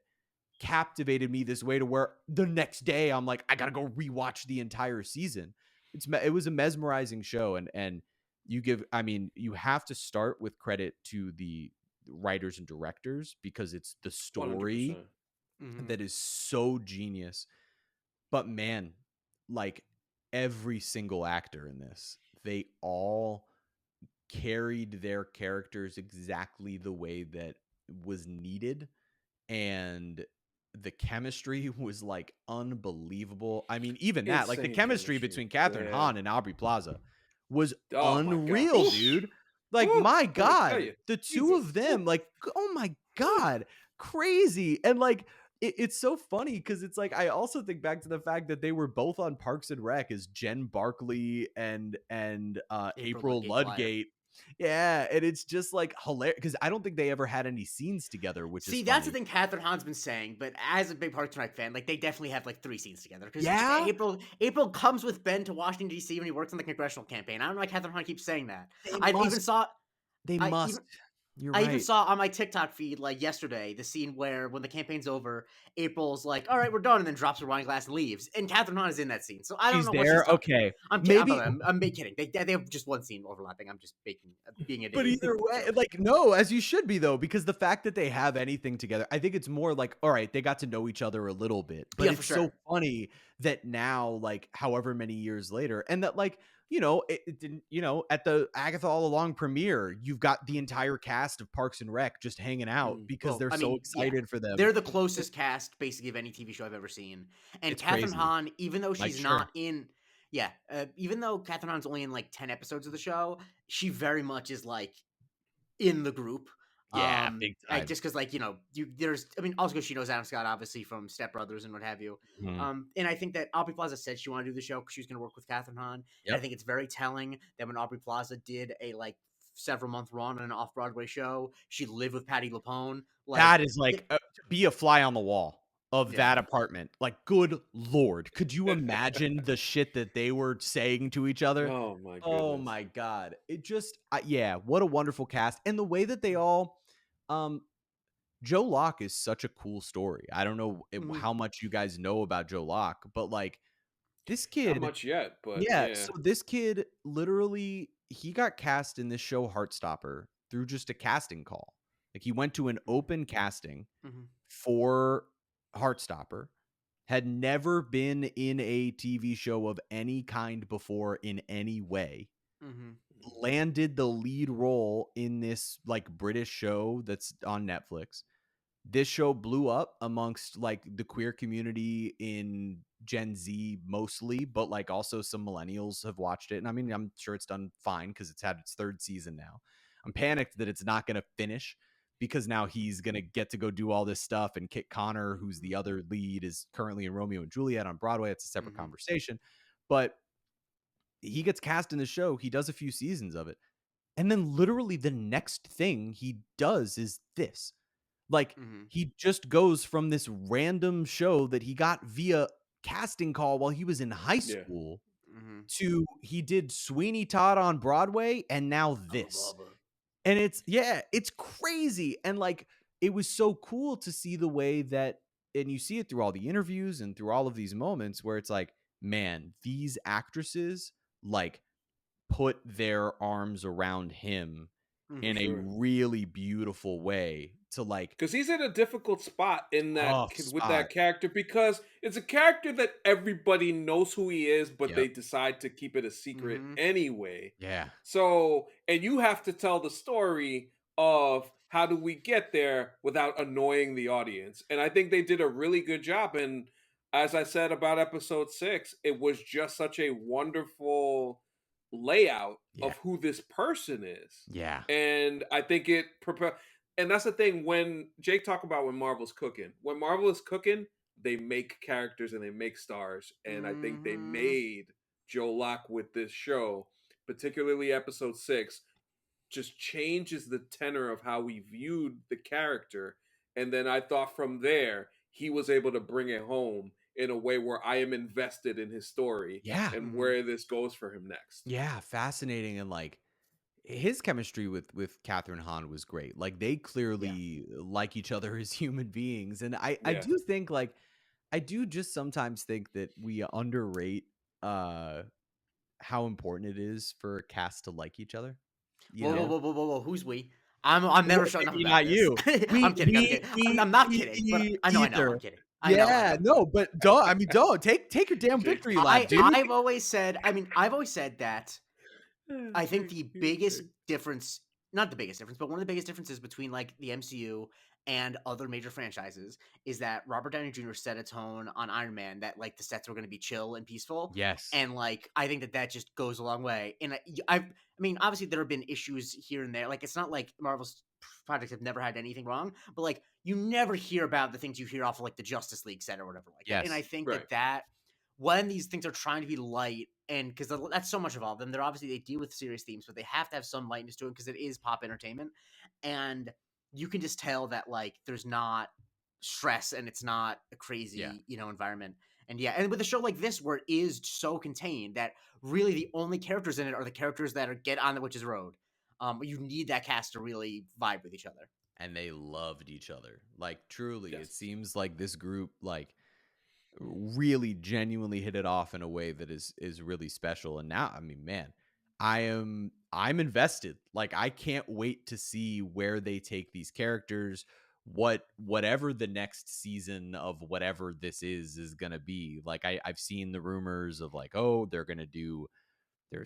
captivated me this way to where the next day I'm like, I gotta go rewatch the entire season. It was a mesmerizing show, and you have to start with credit to the writers and directors because it's the story 100%. that is so genius. But man, like every single actor in this, they all carried their characters exactly the way that was needed, and the chemistry was like unbelievable. I mean, even that, like the Insane chemistry chemistry. between Catherine Yeah. Hahn and Aubrey Plaza was Oh my God. unreal, Oof. dude. Like, Oof, my let me tell God, you. the two Jesus. of them, like, oh my God, crazy. And like, it's so funny because it's like I also think back to the fact that they were both on Parks and Rec as Jen Barkley and April Ludgate. Yeah, and it's just like hilarious because I don't think they ever had any scenes together, which is See, that's the thing Catherine Hahn's been saying, but as a big Parks and Rec fan, like they definitely have like 3 scenes together. Because Yeah? April comes with Ben to Washington D.C. when he works on the congressional campaign. I don't know why Catherine Hahn keeps saying that. They must. You're I right. even saw on my TikTok feed like yesterday the scene where when the campaign's over, April's like, "All right, we're done," and then drops her wine glass and leaves. And Catherine Hahn is in that scene, so I don't She's know what there. she's talking Okay, about. maybe. I'm kidding. They have just one scene overlapping. I'm just being an But idiot. either way, like, no, as you should be though, because the fact that they have anything together, I think it's more like, all right, they got to know each other a little bit. But Yeah, it's for so sure. funny that now, like, however many years later, and that like, it didn't, at the Agatha All Along premiere, you've got the entire cast of Parks and Rec just hanging out because they're so excited for them. They're the closest cast, basically, of any TV show I've ever seen. And It's Catherine crazy. Hahn, even though Like, she's sure. not in, even though Catherine Hahn's only in like 10 episodes of the show, she very much is like in the group. Yeah, big time. Just because, like, also because she knows Adam Scott, obviously, from Step Brothers and what have you. Mhm. And I think that Aubrey Plaza said she wanted to do the show because she was going to work with Catherine Hahn. And I think it's very telling that when Aubrey Plaza did a, like, several-month run on an off-Broadway show, she lived with Patti LuPone. Like, that is like to be a fly on the wall of that apartment. Like, good Lord, could you imagine the shit that they were saying to each other? Oh my goodness. Oh my God. It just, what a wonderful cast. And the way that they all, Joe Locke is such a cool story. I don't know how much you guys know about Joe Locke, but like this kid. Not much yet, but So this kid literally, he got cast in this show Heartstopper through just a casting call. Like he went to an open casting for Heartstopper, had never been in a TV show of any kind before in any way, landed the lead role in this like British show that's on Netflix. This show blew up amongst like the queer community in Gen Z mostly, but like also some millennials have watched it. And I mean, I'm sure it's done fine because it's had its 3rd season now. I'm panicked that it's not going to finish because now he's going to get to go do all this stuff. And Kit Connor, who's the other lead, is currently in Romeo and Juliet on Broadway. It's a separate conversation, but he gets cast in the show. He does a few seasons of it. And then literally the next thing he does is this. Like, he just goes from this random show that he got via casting call while he was in high school to he did Sweeney Todd on Broadway and now this. And it's crazy. And like, it was so cool to see the way that, and you see it through all the interviews and through all of these moments where it's like, man, these actresses like put their arms around him in a really beautiful way to like, because he's in a difficult spot in that with that spot. character, because it's a character that everybody knows who he is, but they decide to keep it a secret anyway. So, and you have to tell the story of how do we get there without annoying the audience. And I think they did a really good job. And as I said about episode 6, it was just such a wonderful layout Yeah. of who this person is. Yeah. And I think and that's the thing when Jake talked about when Marvel's cooking. When Marvel is cooking, they make characters and they make stars. And I think they made Joe Locke with this show, particularly episode 6, just changes the tenor of how we viewed the character. And then I thought from there, he was able to bring it home in a way where I am invested in his story Yeah. and where this goes for him next. Yeah, fascinating. And like his chemistry with Catherine Hahn was great. Like they clearly like each other as human beings. And I Yeah. do think like I do just sometimes think that we underrate how important it is for a cast to like each other. You Whoa, know? whoa, whoa, whoa, whoa, whoa! Who's we? I'm never shutting up Maybe about not this. you. I'm kidding. I'm kidding. I'm not kidding, but I know. Either. I'm kidding. I know. Yeah, no, but don't. I mean, don't take your damn victory lap, dude. I've always said. I mean, I've always said that. I think the biggest difference, not the biggest difference, but one of the biggest differences between like the MCU and other major franchises is that Robert Downey Jr. set a tone on Iron Man that like the sets were going to be chill and peaceful. Yes. And like I think that just goes a long way. And I mean, obviously there have been issues here and there. Like it's not like Marvel's projects have never had anything wrong, but like you never hear about the things you hear off of like the Justice League set or whatever like that. And I think that when these things are trying to be light, and because that's so much of all of them, they're obviously they deal with serious themes, but they have to have some lightness to it because it is pop entertainment, and you can just tell that like there's not stress and it's not a crazy environment. And with a show like this where it is so contained that really the only characters in it are the characters that get on the witch's road. You need that cast to really vibe with each other, and they loved each other. Like truly, it seems like this group like really genuinely hit it off in a way that is really special. And now, I mean, man, I'm invested. Like I can't wait to see where they take these characters, whatever the next season of whatever this is going to be. Like I've seen the rumors of like, oh, there's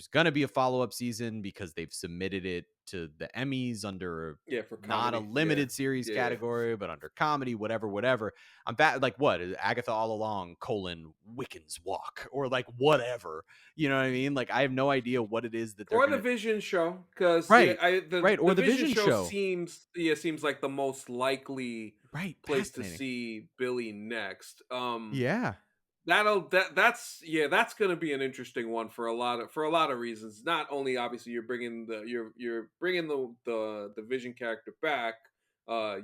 going to be a follow-up season because they've submitted it to the Emmys under for not a limited series category, but under comedy, whatever. I'm back. Like what is Agatha All Along : Wiccan's Walk, or like whatever, you know what I mean? Like I have no idea what it is that they're the Vision show, because or the the Vision show seems like the most likely place to see Billy next. That's going to be an interesting one for a lot of reasons. Not only obviously you're bringing the Vision character back.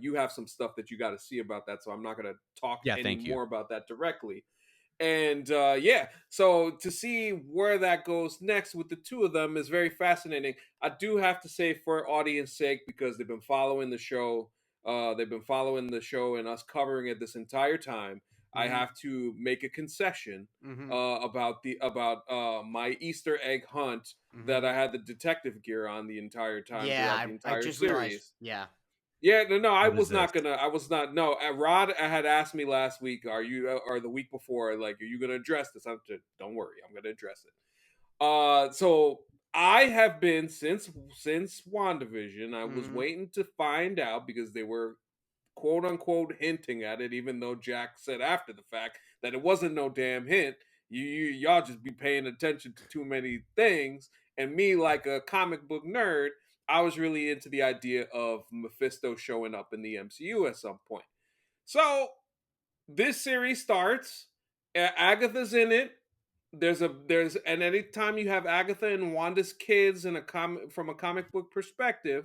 You have some stuff that you got to see about that, so I'm not going to talk more about that directly. And so to see where that goes next with the two of them is very fascinating. I do have to say, for audience sake, because they've been following the show, and us covering it this entire time. I have to make a concession about my Easter egg hunt that I had the detective gear on the entire time throughout the entire series. Realized, I was not. No, Rod had asked me last week, or the week before, like, are you gonna address this? I said, don't worry, I'm gonna address it. So I have been since WandaVision. I was waiting to find out because they were quote unquote hinting at it, even though Jack said after the fact that it wasn't no damn hint. Y'all just be paying attention to too many things. And me, like a comic book nerd, I was really into the idea of Mephisto showing up in the MCU at some point. So this series starts. Agatha's in it. And anytime you have Agatha and Wanda's kids from a comic book perspective,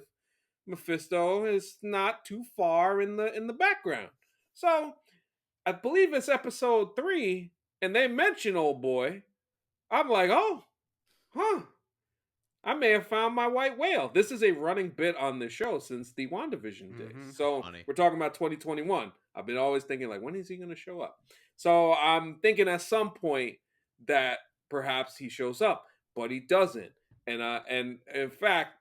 Mephisto is not too far in the background. So I believe it's episode 3, and they mention old boy. I'm like, oh, huh. I may have found my white whale. This is a running bit on the show since the WandaVision days. So we're talking about 2021. I've been always thinking, like, when is he going to show up? So I'm thinking at some point that perhaps he shows up, but he doesn't. And in fact,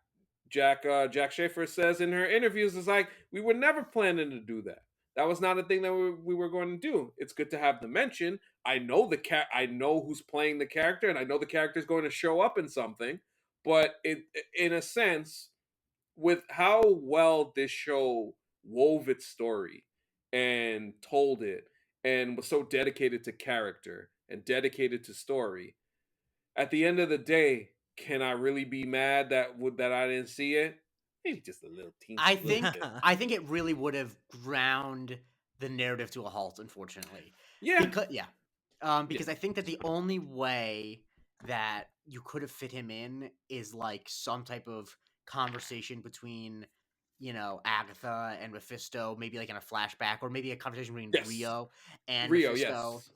Jack Schaefer says in her interviews, is like, we were never planning to do that. That was not a thing that we were going to do. It's good to have the mention. I know I know who's playing the character, and I know the character is going to show up in something. But in a sense, with how well this show wove its story and told it, and was so dedicated to character and dedicated to story, at the end of the day, can I really be mad that I didn't see it? Maybe just a little I teensy little think bit. I think it really would have ground the narrative to a halt, unfortunately. Yeah, Because yeah, I think that the only way that you could have fit him in is like some type of conversation between, Agatha and Mephisto, maybe like in a flashback, or maybe a conversation between yes, Rio and Rio, Mephisto. yes,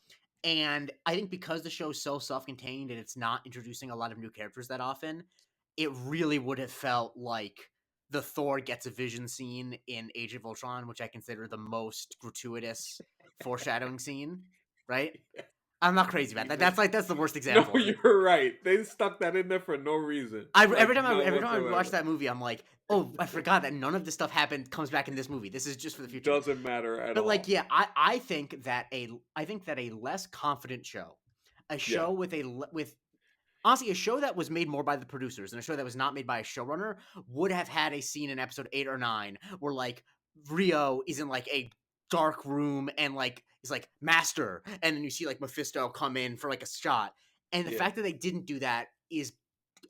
And I think because the show's so self-contained and it's not introducing a lot of new characters that often, it really would have felt like the Thor gets a vision scene in Age of Ultron, which I consider the most gratuitous foreshadowing scene, right? I'm not crazy about that. Jesus. That's the worst No, example of it. you're right. They stuck that in there for no reason, Every like time none I watch whatsoever. that movie, I'm like, oh, I forgot that none of this stuff happened comes back in this movie. This is just for the future. Doesn't matter at But like, all. yeah, I think that a less confident show, a Yeah, show with honestly, a show that was made more by the producers and a show that was not made by a showrunner would have had a scene in episode 8 or 9 where like Rio is in like a dark room and like is like master, and then you see like Mephisto come in for like a shot. And the yeah. fact that they didn't do that is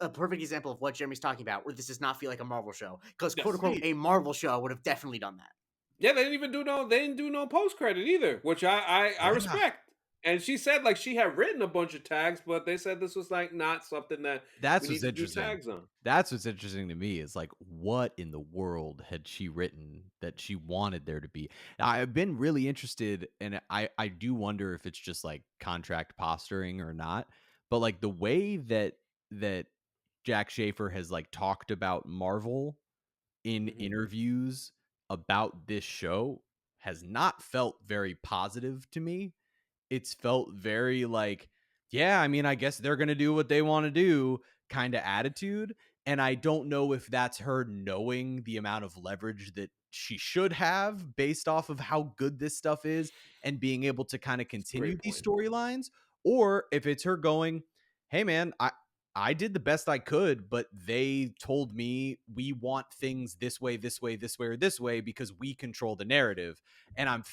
a perfect example of what Jeremy's talking about, where this does not feel like a Marvel show. Because quote Yes. unquote, a Marvel show would have definitely done that. Yeah, they didn't do no post credit either, which I Yeah. respect. And she said like she had written a bunch of tags, but they said this was like not something that we That's need what's to do interesting. tags on. That's what's interesting to me is like, what in the world had she written that she wanted there to be? I've been really interested, and I do wonder if it's just like contract posturing or not. But like the way that Jack Schaefer has like talked about Marvel in Hmm. interviews about this show has not felt very positive to me. It's felt very like, yeah, I mean, I guess they're going to do what they want to do kind of attitude. And I don't know if that's her knowing the amount of leverage that she should have based off of how good this stuff is and being able to kind of continue Great these point. storylines, or if it's her going, hey man, I did the best I could, but they told me we want things this way, this way, this way, or this way because we control the narrative. And I'm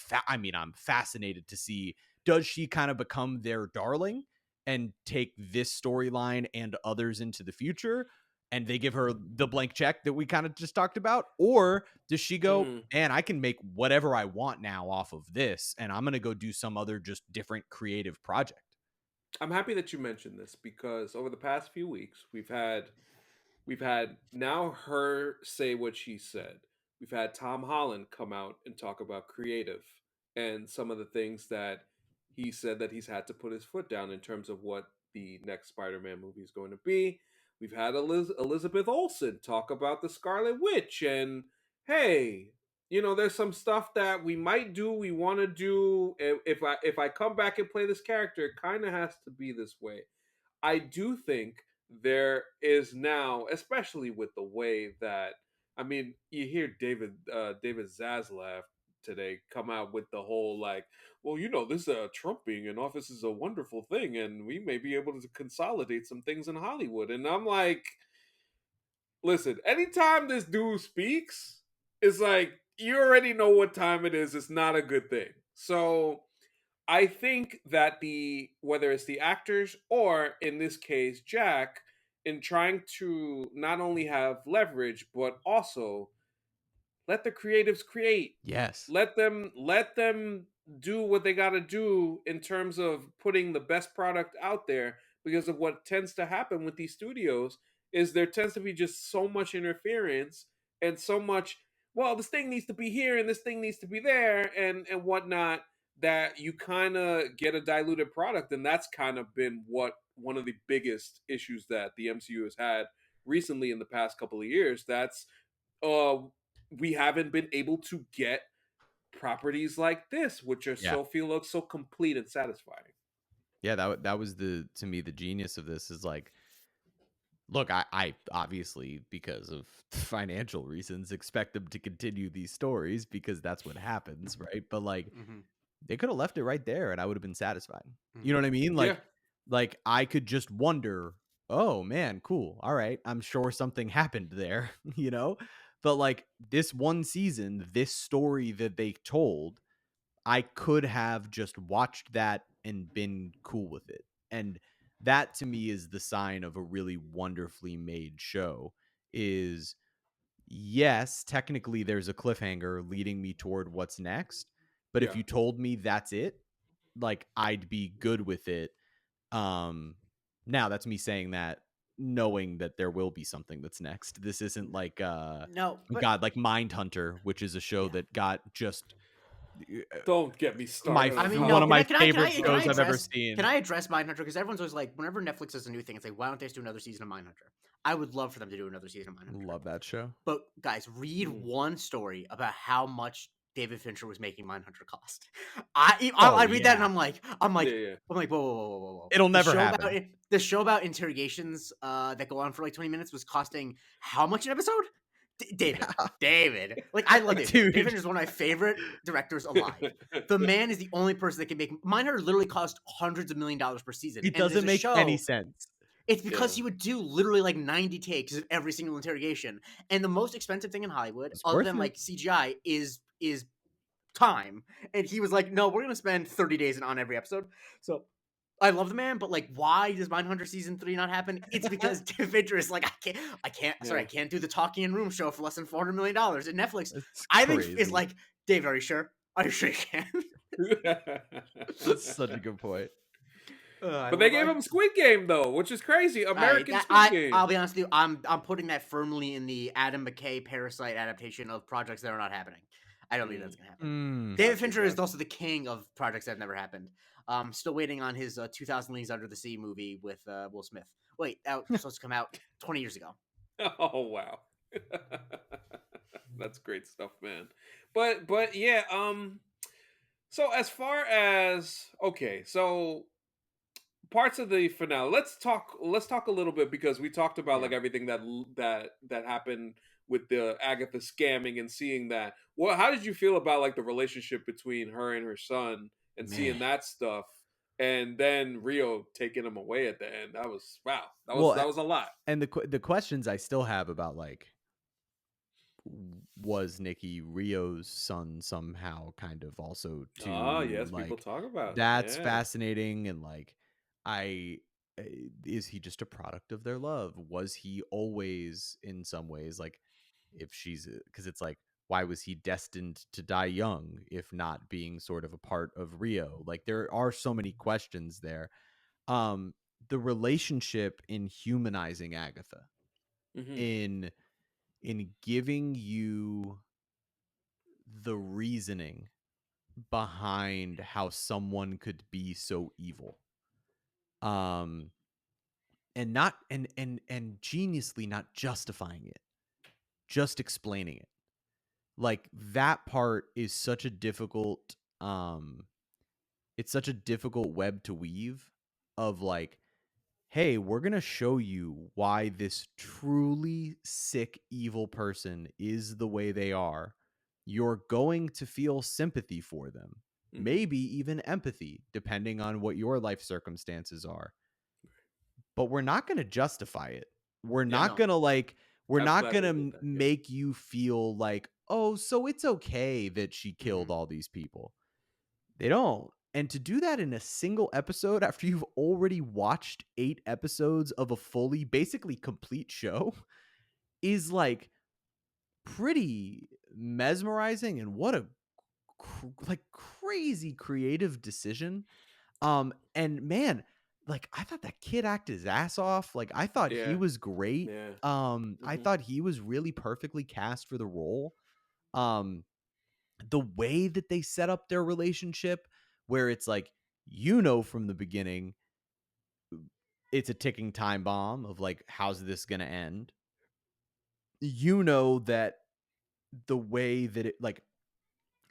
fascinated to see, does she kind of become their darling and take this storyline and others into the future, and they give her the blank check that we kind of just talked about? Or does she go, Hmm. man, I can make whatever I want now off of this, and I'm going to go do some other just different creative project? I'm happy that you mentioned this because over the past few weeks we've had now her say what she said. We've had Tom Holland come out and talk about creative and some of the things that he said that he's had to put his foot down in terms of what the next Spider-Man movie is going to be. We've had Elizabeth Olsen talk about the Scarlet Witch and hey, there's some stuff that we might do, we want to do. If I come back and play this character, it kind of has to be this way. I do think there is now, especially with the way that I mean, you hear David Zaslav today come out with the whole like, well, this Trump being in office is a wonderful thing, and we may be able to consolidate some things in Hollywood. And I'm like, listen, anytime this dude speaks, it's like you already know what time it is. It's not a good thing. So I think that whether it's the actors or in this case Jack, in trying to not only have leverage but also let the creatives create. Yes. Let them do what they got to do in terms of putting the best product out there, because of what tends to happen with these studios is there tends to be just so much interference and so much, well, this thing needs to be here and this thing needs to be there and whatnot, that you kind of get a diluted product. And that's kind of been what one of the biggest issues that the MCU has had recently in the past couple of years. That's uh we haven't been able to get properties like this, which are Yeah. feel so complete and satisfying. Yeah, that was the to me the genius of this is like, look, I obviously, because of financial reasons, expect them to continue these stories because that's what happens, right? But like, Mm-hmm. they could have left it right there and I would have been satisfied. You Mm-hmm. know what I mean? Yeah. Like I could just wonder, oh man, cool. All right. I'm sure something happened there, you know? But like this one season, this story that they told, I could have just watched that and been cool with it. And that to me is the sign of a really wonderfully made show. Is yes, technically there's a cliffhanger leading me toward what's next, but if Yeah. you told me that's it, like I'd be good with it. Now that's me saying that knowing that there will be something that's next. This isn't like No, but God, like Mindhunter, which is a show Yeah. that got just Don't get me started. I mean, on no. one of my Can favorite I shows I've ever address? seen. Can I address Mindhunter? Because everyone's always like, whenever Netflix does a new thing, it's like, why don't they just do another season of Mindhunter? I would love for them to do another season of Mindhunter. Love that show. But guys, read Mm. one story about how much David Fincher was making Mindhunter cost. I read that and I'm like, Yeah. whoa, whoa, whoa, whoa, whoa. It'll The never show happen. About, the show about interrogations that go on for like 20 minutes was costing how much an episode? David. Like, I love David. Dude. David is one of my favorite directors alive. The man is the only person that can make Mindhunter. Literally cost hundreds of $1 million per season. It And there's doesn't a make show, any sense. It's because Yeah. he would do literally like 90 takes of every single interrogation. And the most expensive thing in Hollywood, It's other worth than it. like CGI, is time. And he was like, no, we're gonna spend 30 days on every episode. So I love the man, but like, why does Mindhunter season 3 not happen? It's because David Fincher is like, I can't do the Talking in Room show for less than $400 million. And Netflix, It's I think, crazy. is like, David, are you sure? Are you sure you can? That's such a good point. But they gave him Squid Game though, which is crazy. American Squid Game. I'll be honest with you, I'm putting that firmly in the Adam McKay Parasite adaptation of projects that are not happening. I don't think that's gonna happen. David Fincher is also the king of projects that have never happened. Still waiting on his 2000 Leagues Under the Sea movie with Will Smith. Wait, that was supposed to come out 20 years ago. Oh wow. That's great stuff, man. But yeah, so as far as so parts of the finale, let's talk a little bit, because we talked about like everything that happened with the Agatha scamming and seeing that. Well, how did you feel about like the relationship between her and her son and seeing that stuff, and then Rio taking him away at the end? That was wow. That was a lot. And the questions I still have about like, was Nikki Rio's son somehow kind of also too? Oh yes, like, people talk about that's it. Yeah. fascinating. And like, is he just a product of their love? Was he always in some ways like, if she's, because it's like, why was he destined to die young if not being sort of a part of Rio? Like, there are so many questions there. The relationship in humanizing Agatha, Mhm. in giving you the reasoning behind how someone could be so evil, and not and geniusly not justifying it, just explaining it. Like, that part is such a difficult it's such a difficult web to weave, of like, hey, we're going to show you why this truly sick, evil person is the way they are. You're going to feel sympathy for them, maybe even empathy, depending on what your life circumstances are. But we're not going to justify it. We're not going to like, we're not going to make you feel like, oh, so it's okay that she killed all these people. They don't. And to do that in a single episode after you've already watched 8 episodes of a fully, basically complete show, is like pretty mesmerizing. And what a like crazy creative decision. And man, like, I thought that kid acted his ass off. Like, I thought he was great. I thought he was really perfectly cast for the role. The way that they set up their relationship, where it's like, from the beginning, it's a ticking time bomb of like, how's this gonna end? That the way that it, like,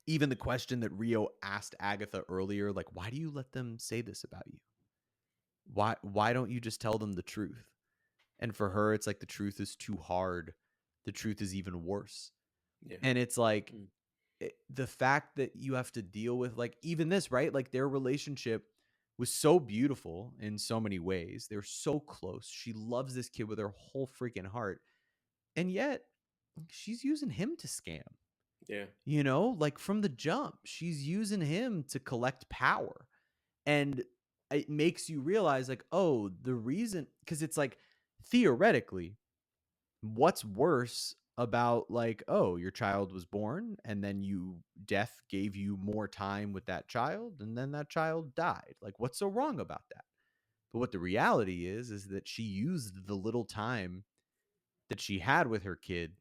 even the question that Rio asked Agatha earlier, like, why do you let them say this about you? Why don't you just tell them the truth? And for her, it's like, the truth is too hard. The truth is even worse. And it's like, the fact that you have to deal with, like, even this, right? Like, their relationship was so beautiful in so many ways. They're so close. She loves this kid with her whole freaking heart. And yet she's using him to scam. Yeah. Like, from the jump, she's using him to collect power. And it makes you realize like, oh, the reason, because it's like theoretically, what's worse about like, oh, your child was born and then death gave you more time with that child and then that child died. Like, what's so wrong about that? But what the reality is that she used the little time that she had with her kid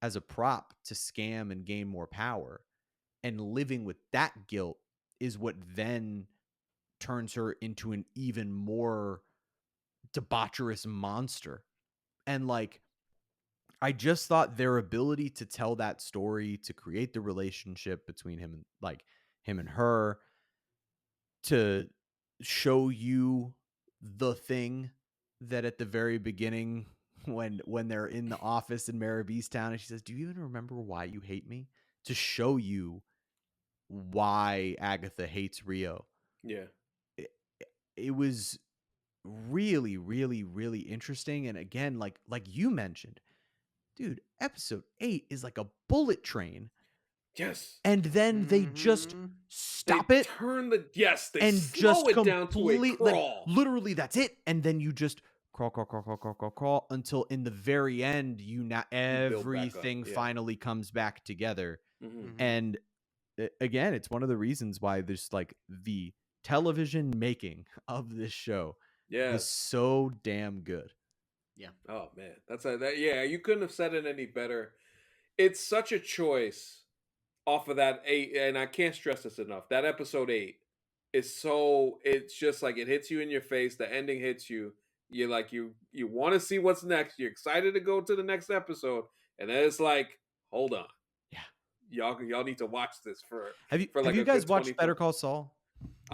as a prop to scam and gain more power. And living with that guilt is what then turns her into an even more debaucherous monster. And like, I just thought their ability to tell that story, to create the relationship between him and her, to show you the thing that at the very beginning, when they're in the office in Mare of Easttown and she says, "Do you even remember why you hate me?" To show you why Agatha hates Rio. Yeah. It was really, really, really interesting. And again, like you mentioned, dude, episode 8 is like a bullet train. Yes. And then they just stop it. They and slow just it down to a crawl. Like, literally, that's it. And then you just crawl until in the very end, everything finally comes back together. Mm-hmm. And again, it's one of the reasons why there's like the television making of this show was so damn good. Yeah. Oh man, yeah. You couldn't have said it any better. It's such a choice off of that 8, and I can't stress this enough. That episode 8 is so. It's just like it hits you in your face. The ending hits you. You're like you want to see what's next. You're excited to go to the next episode, and then it's like, hold on, y'all need to watch this for. Have like you guys watched Better Call Saul?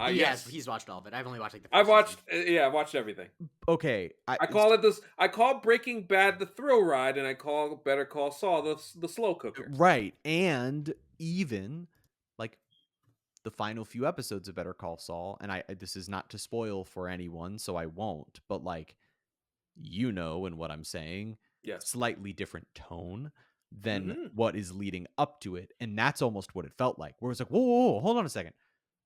Yes, he's watched all of it. I've only watched like the first I've watched season. I watched everything. Okay, I call Breaking Bad the thrill ride, and I call Better Call Saul the slow cooker. Right, and even like the final few episodes of Better Call Saul, and this is not to spoil for anyone, so I won't, but like, you know, in what I'm saying, slightly different tone than what is leading up to it, and that's almost what it felt like. Where it's like, whoa, hold on a second.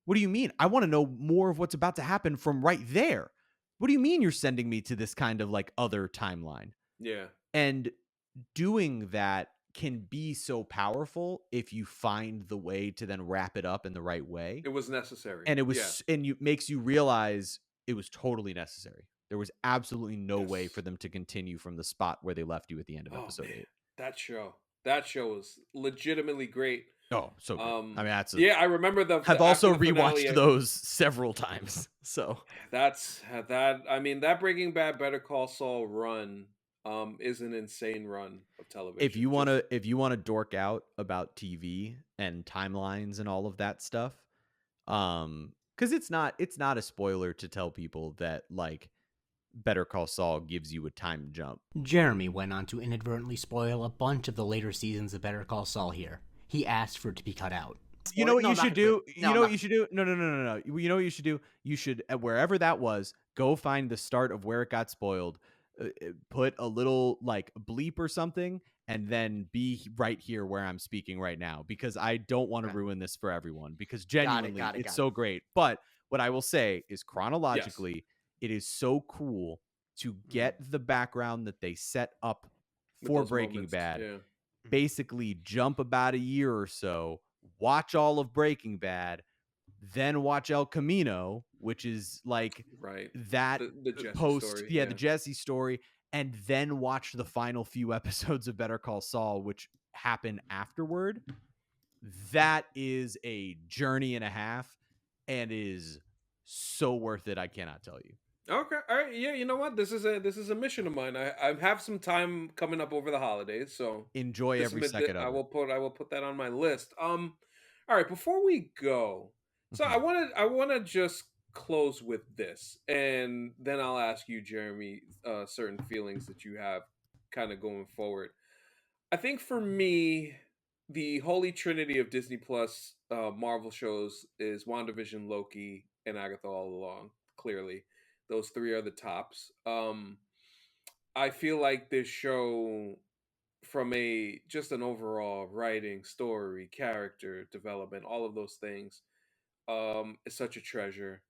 What do you mean? I want to know more of what's about to happen from right there. What do you mean you're sending me to this kind of like other timeline? Yeah. And doing that can be so powerful if you find the way to then wrap it up in the right way. It was necessary. And it was, and you makes you realize it was totally necessary. There was absolutely no way for them to continue from the spot where they left you at the end of episode 8. That show was legitimately great. Oh, so good. I mean, that's I remember I've also rewatched those several times. So I mean, that Breaking Bad Better Call Saul run is an insane run of television. If you want to dork out about TV and timelines and all of that stuff, because it's not a spoiler to tell people that like Better Call Saul gives you a time jump. Jeremy went on to inadvertently spoil a bunch of the later seasons of Better Call Saul here. He asked for it to be cut out. You know what you should do? You know what you should do? No. You know what you should do? You should, wherever that was, go find the start of where it got spoiled, put a little like bleep or something, and then be right here where I'm speaking right now, because I don't want to ruin this for everyone, because genuinely it's so great. But what I will say is chronologically, it is so cool to get the background that they set up for Breaking Bad. Yeah. Basically jump about a year or so, watch all of Breaking Bad, then watch El Camino, which is like that the Jesse post story, the Jesse story, and then watch the final few episodes of Better Call Saul, which happen afterward. That is a journey and a half, and is so worth it. I cannot tell you. Okay, all right, yeah. You know what? This is a mission of mine. I have some time coming up over the holidays, so enjoy every second of it. I will put that on my list. All right. Before we go, so I want to just close with this, and then I'll ask you, Jeremy, certain feelings that you have, kind of going forward. I think for me, the holy trinity of Disney Plus Marvel shows is WandaVision, Loki, and Agatha All Along. Clearly, those 3 are the tops. I feel like this show, from just an overall writing, story, character development, all of those things, is such a treasure.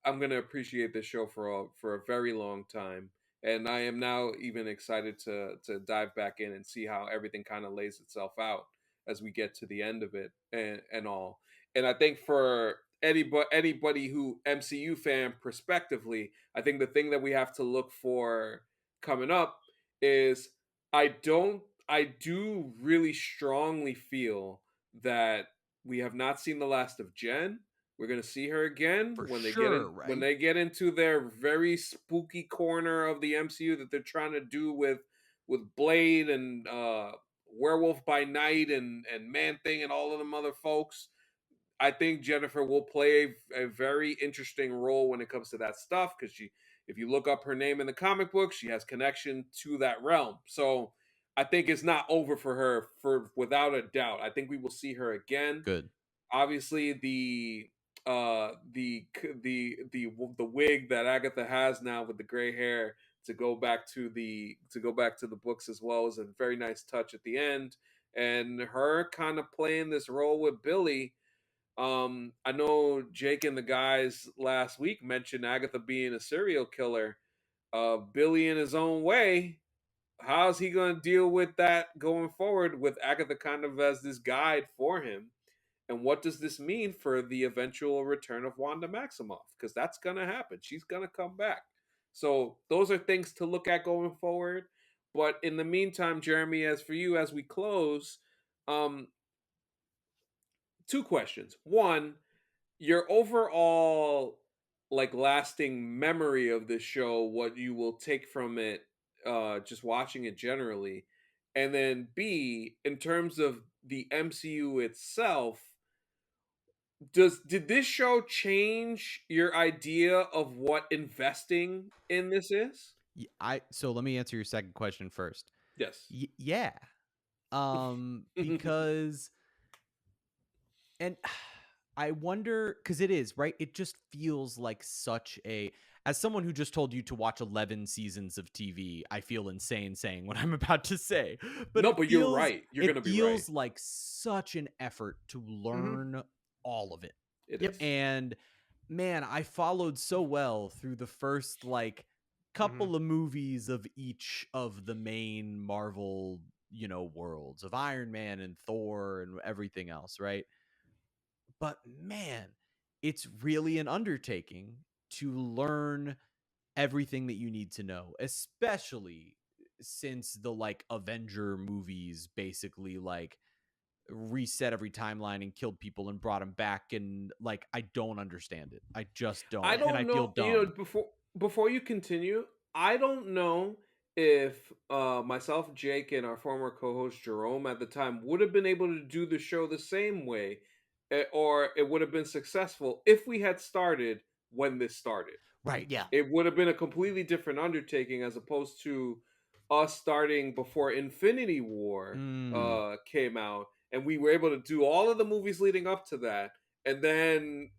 I'm gonna appreciate this show for a very long time, and I am now even excited to dive back in and see how everything kind of lays itself out as we get to the end of it and all. And I think for anybody who MCU fan prospectively, I think the thing that we have to look for coming up is I do really strongly feel that we have not seen the last of Jen. We're gonna see her again For when sure, when right? they get into their very spooky corner of the MCU that they're trying to do with Blade and Werewolf by Night and Man Thing and all of them other folks. I think Jennifer will play a very interesting role when it comes to that stuff because if you look up her name in the comic book, she has connection to that realm. So I think it's not over for her for without a doubt. I think we will see her again. Good. Obviously, the wig that Agatha has now with the gray hair to go back to the books as well is a very nice touch at the end, and her kind of playing this role with Billy. I know Jake and the guys last week mentioned Agatha being a serial killer. Billy in his own way, how's he going to deal with that going forward with Agatha kind of as this guide for him? And what does this mean for the eventual return of Wanda Maximoff? Because that's going to happen. She's going to come back. So those are things to look at going forward. But in the meantime, Jeremy, as for you, as we close, um, two questions. One, your overall like lasting memory of this show, what you will take from it, just watching it generally, and then B, in terms of the MCU itself, did this show change your idea of what investing in this is? So let me answer your second question first. Yes. Yeah. Because and I wonder because it is, right? It just feels like such a as someone who just told you to watch 11 seasons of TV, I feel insane saying what I'm about to say. But No, but you're right. You're it gonna be right. feels like such an effort to learn all of it. It Yep. is. And man, I followed so well through the first like couple of movies of each of the main Marvel, worlds of Iron Man and Thor and everything else, right? But man, it's really an undertaking to learn everything that you need to know, especially since the like Avenger movies basically like reset every timeline and killed people and brought them back, and like I don't understand it. I just don't. I And I don't feel know. You know, dumb. before you continue, I don't know if myself, Jake, and our former co-host Jerome at the time would have been able to do the show the same way, or it would have been successful if we had started when this started. Right. Yeah. It would have been a completely different undertaking as opposed to us starting before Infinity War came out, and we were able to do all of the movies leading up to that, and then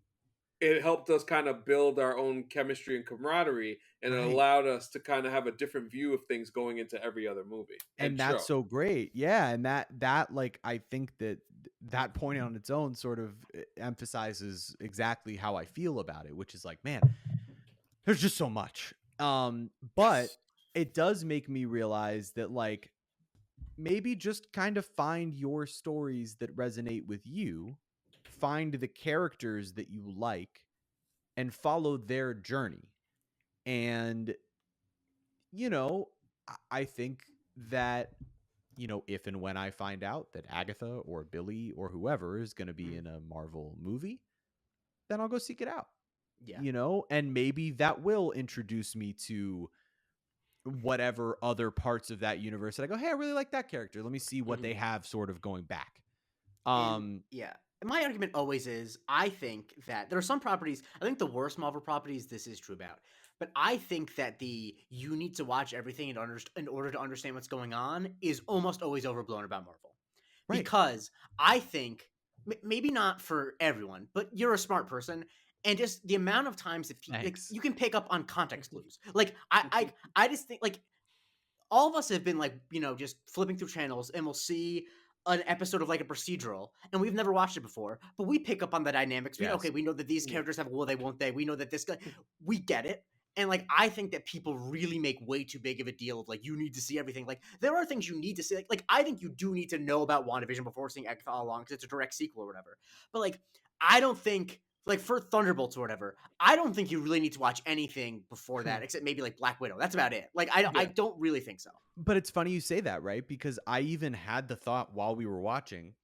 it helped us kind of build our own chemistry and camaraderie, and it Right. allowed us to kind of have a different view of things going into every other movie And show. that's so great. Yeah, and that like I think that point on its own sort of emphasizes exactly how I feel about it, which is like, man, there's just so much. But it does make me realize that like maybe just kind of find your stories that resonate with you, find the characters that you like, and follow their journey. And I think that if and when I find out that Agatha or Billy or whoever is going to be in a Marvel movie, then I'll go seek it out. Yeah. And maybe that will introduce me to whatever other parts of that universe that I go, hey, I really like that character. Let me see what they have sort of going back. Yeah. My argument always is, I think that there are some properties, I think the worst Marvel properties this is true about, but I think that you need to watch everything in order to understand what's going on is almost always overblown about Marvel. Right. Because I think, maybe not for everyone, but you're a smart person, and just the amount of times that you can pick up on context clues. Like, I just think, like, all of us have been like, just flipping through channels and we'll see an episode of like a procedural and we've never watched it before, but we pick up on the dynamics. We know, Yes. okay, we know that these Yeah. characters have will they, won't they? We know that this guy, we get it. And like, I think that people really make way too big of a deal of like, you need to see everything. Like, there are things you need to see. Like I think you do need to know about WandaVision before seeing Agatha All Along because it's a direct sequel or whatever. But like, I don't think like for Thunderbolts or whatever, I don't think you really need to watch anything before that except maybe like Black Widow. That's about it. Like, I don't really think so. But it's funny you say that, right? Because I even had the thought while we were watching.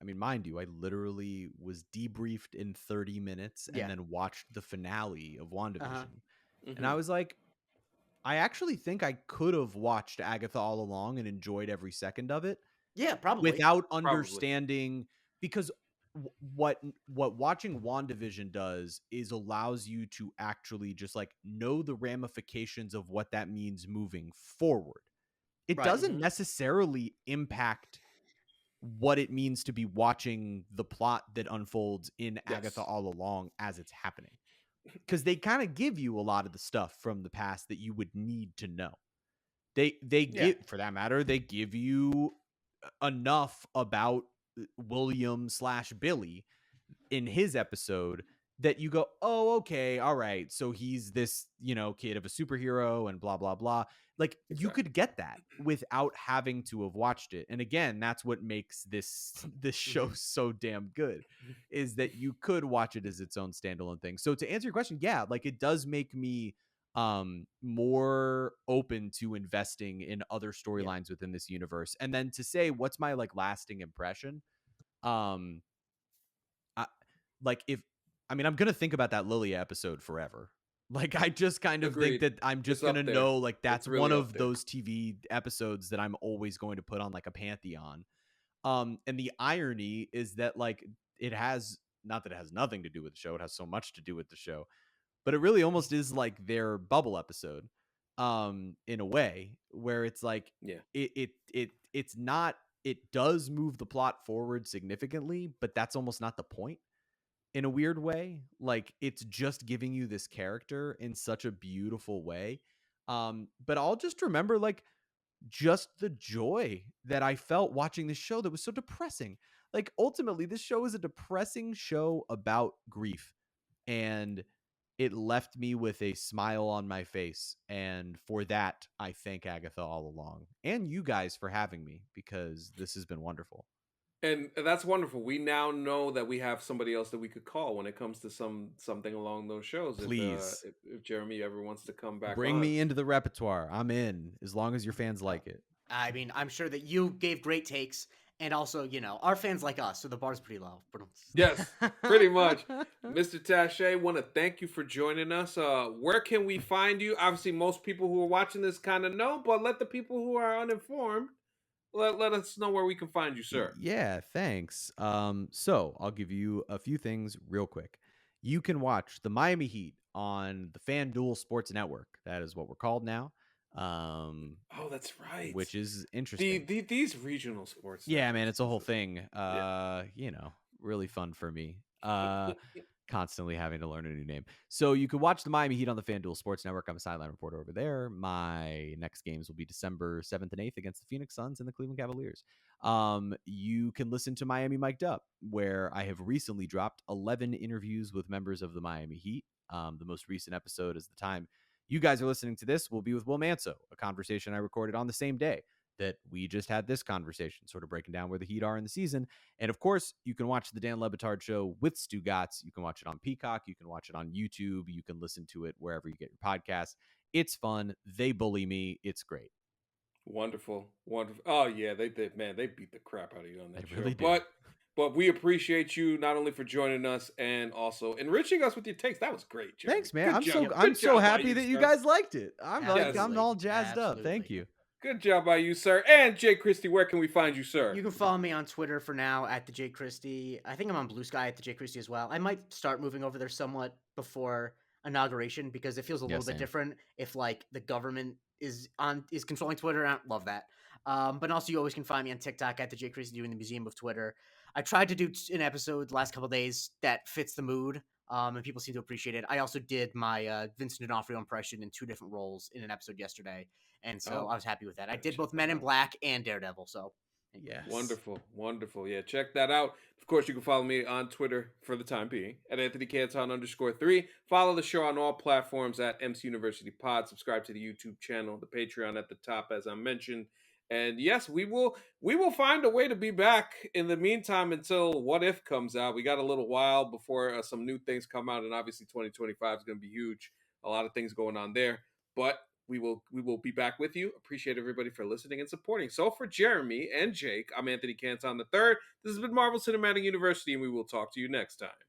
I mean, mind you, I literally was debriefed in 30 minutes and then watched the finale of WandaVision. And I was like, I actually think I could have watched Agatha All Along and enjoyed every second of it. Yeah, probably. Without understanding, because what watching WandaVision does is allows you to actually just like know the ramifications of what that means moving forward. It doesn't necessarily impact what it means to be watching the plot that unfolds in Agatha All Along as it's happening. Because they kind of give you a lot of the stuff from the past that you would need to know. They give, for that matter, they give you enough about William/Billy in his episode that you go, oh, okay, all right. So he's this, kid of a superhero and blah, blah, blah. Like you could get that without having to have watched it. And again, that's what makes this show so damn good is that you could watch it as its own standalone thing. So to answer your question, yeah, like it does make me more open to investing in other storylines within this universe. And then to say what's my like lasting impression, I'm gonna think about that Lilia episode forever. Like I just kind of think that I'm just gonna know like that's really one of those TV episodes that I'm always going to put on like a pantheon. And the irony is that like it has, not that it has nothing to do with the show, it has so much to do with the show, but it really almost is like their bubble episode in a way where it's like it's not, it does move the plot forward significantly, but that's almost not the point in a weird way. Like it's just giving you this character in such a beautiful way. But I'll just remember like just the joy that I felt watching this show that was so depressing. Like ultimately this show is a depressing show about grief, and it left me with a smile on my face. And for that, I thank Agatha All Along and you guys for having me, because this has been wonderful. And that's wonderful. We now know that we have somebody else that we could call when it comes to something along those shows. Please, if Jeremy ever wants to come back, bring me into the repertoire. I'm in, as long as your fans like it. I mean, I'm sure that you gave great takes, and also, our fans like us, so the bar's pretty low. Yes, pretty much. Mr. Taché, want to thank you for joining us. Where can we find you? Obviously, most people who are watching this kind of know, but let the people who are uninformed let us know where we can find you, sir. Yeah, thanks. So I'll give you a few things real quick. You can watch the Miami Heat on the FanDuel Sports Network. That is what we're called now. Oh, that's right. Which is interesting. These regional sports. Yeah, man, it's a whole thing. Really fun for me. Constantly having to learn a new name. So you can watch the Miami Heat on the FanDuel Sports Network. I'm a sideline reporter over there. My next games will be December 7th and 8th against the Phoenix Suns and the Cleveland Cavaliers. You can listen to Miami Mic'd Up, where I have recently dropped 11 interviews with members of the Miami Heat. The most recent episode is the time you guys are listening to this will be with Will Manso, a conversation I recorded on the same day that we just had this conversation, sort of breaking down where the Heat are in the season. And of course, you can watch the Dan Le Batard Show with Stu Gatz. You can watch it on Peacock. You can watch it on YouTube. You can listen to it wherever you get your podcasts. It's fun. They bully me. It's great. Wonderful. Oh yeah, they beat the crap out of you on that show. Really do. But we appreciate you not only for joining us and also enriching us with your takes. That was great, Jeremy. Thanks, man. Good I'm so job happy by that you sir. guys liked it. I'm all jazzed Absolutely. up. Thank you. Good job by you, sir. And Jay Christie, where can we find you, sir? You can follow me on Twitter for now at the J Christie. I think I'm on Blue Sky at the J Christie as well. I might start moving over there somewhat before inauguration because it feels a little bit different if like the government is controlling Twitter. I love that. But also you always can find me on TikTok at the J Christie doing the Museum of Twitter. I tried to do an episode the last couple of days that fits the mood. And people seem to appreciate it. I also did my Vincent D'Onofrio impression in 2 different roles in an episode yesterday. And so I was happy with that. I did both Men in Black and Daredevil. So Yes. Wonderful. Yeah, check that out. Of course, you can follow me on Twitter for the time being at @AnthonyCanton_3. Follow the show on all platforms at MC University Pod. Subscribe to the YouTube channel, the Patreon at the top, as I mentioned. And yes, we will find a way to be back in the meantime until What If comes out. We got a little while before some new things come out, and obviously 2025 is going to be huge. A lot of things going on there, but we will be back with you. Appreciate everybody for listening and supporting. So for Jeremy and Jake, I'm Anthony Canton III. This has been Marvel Cinematic University, and we will talk to you next time.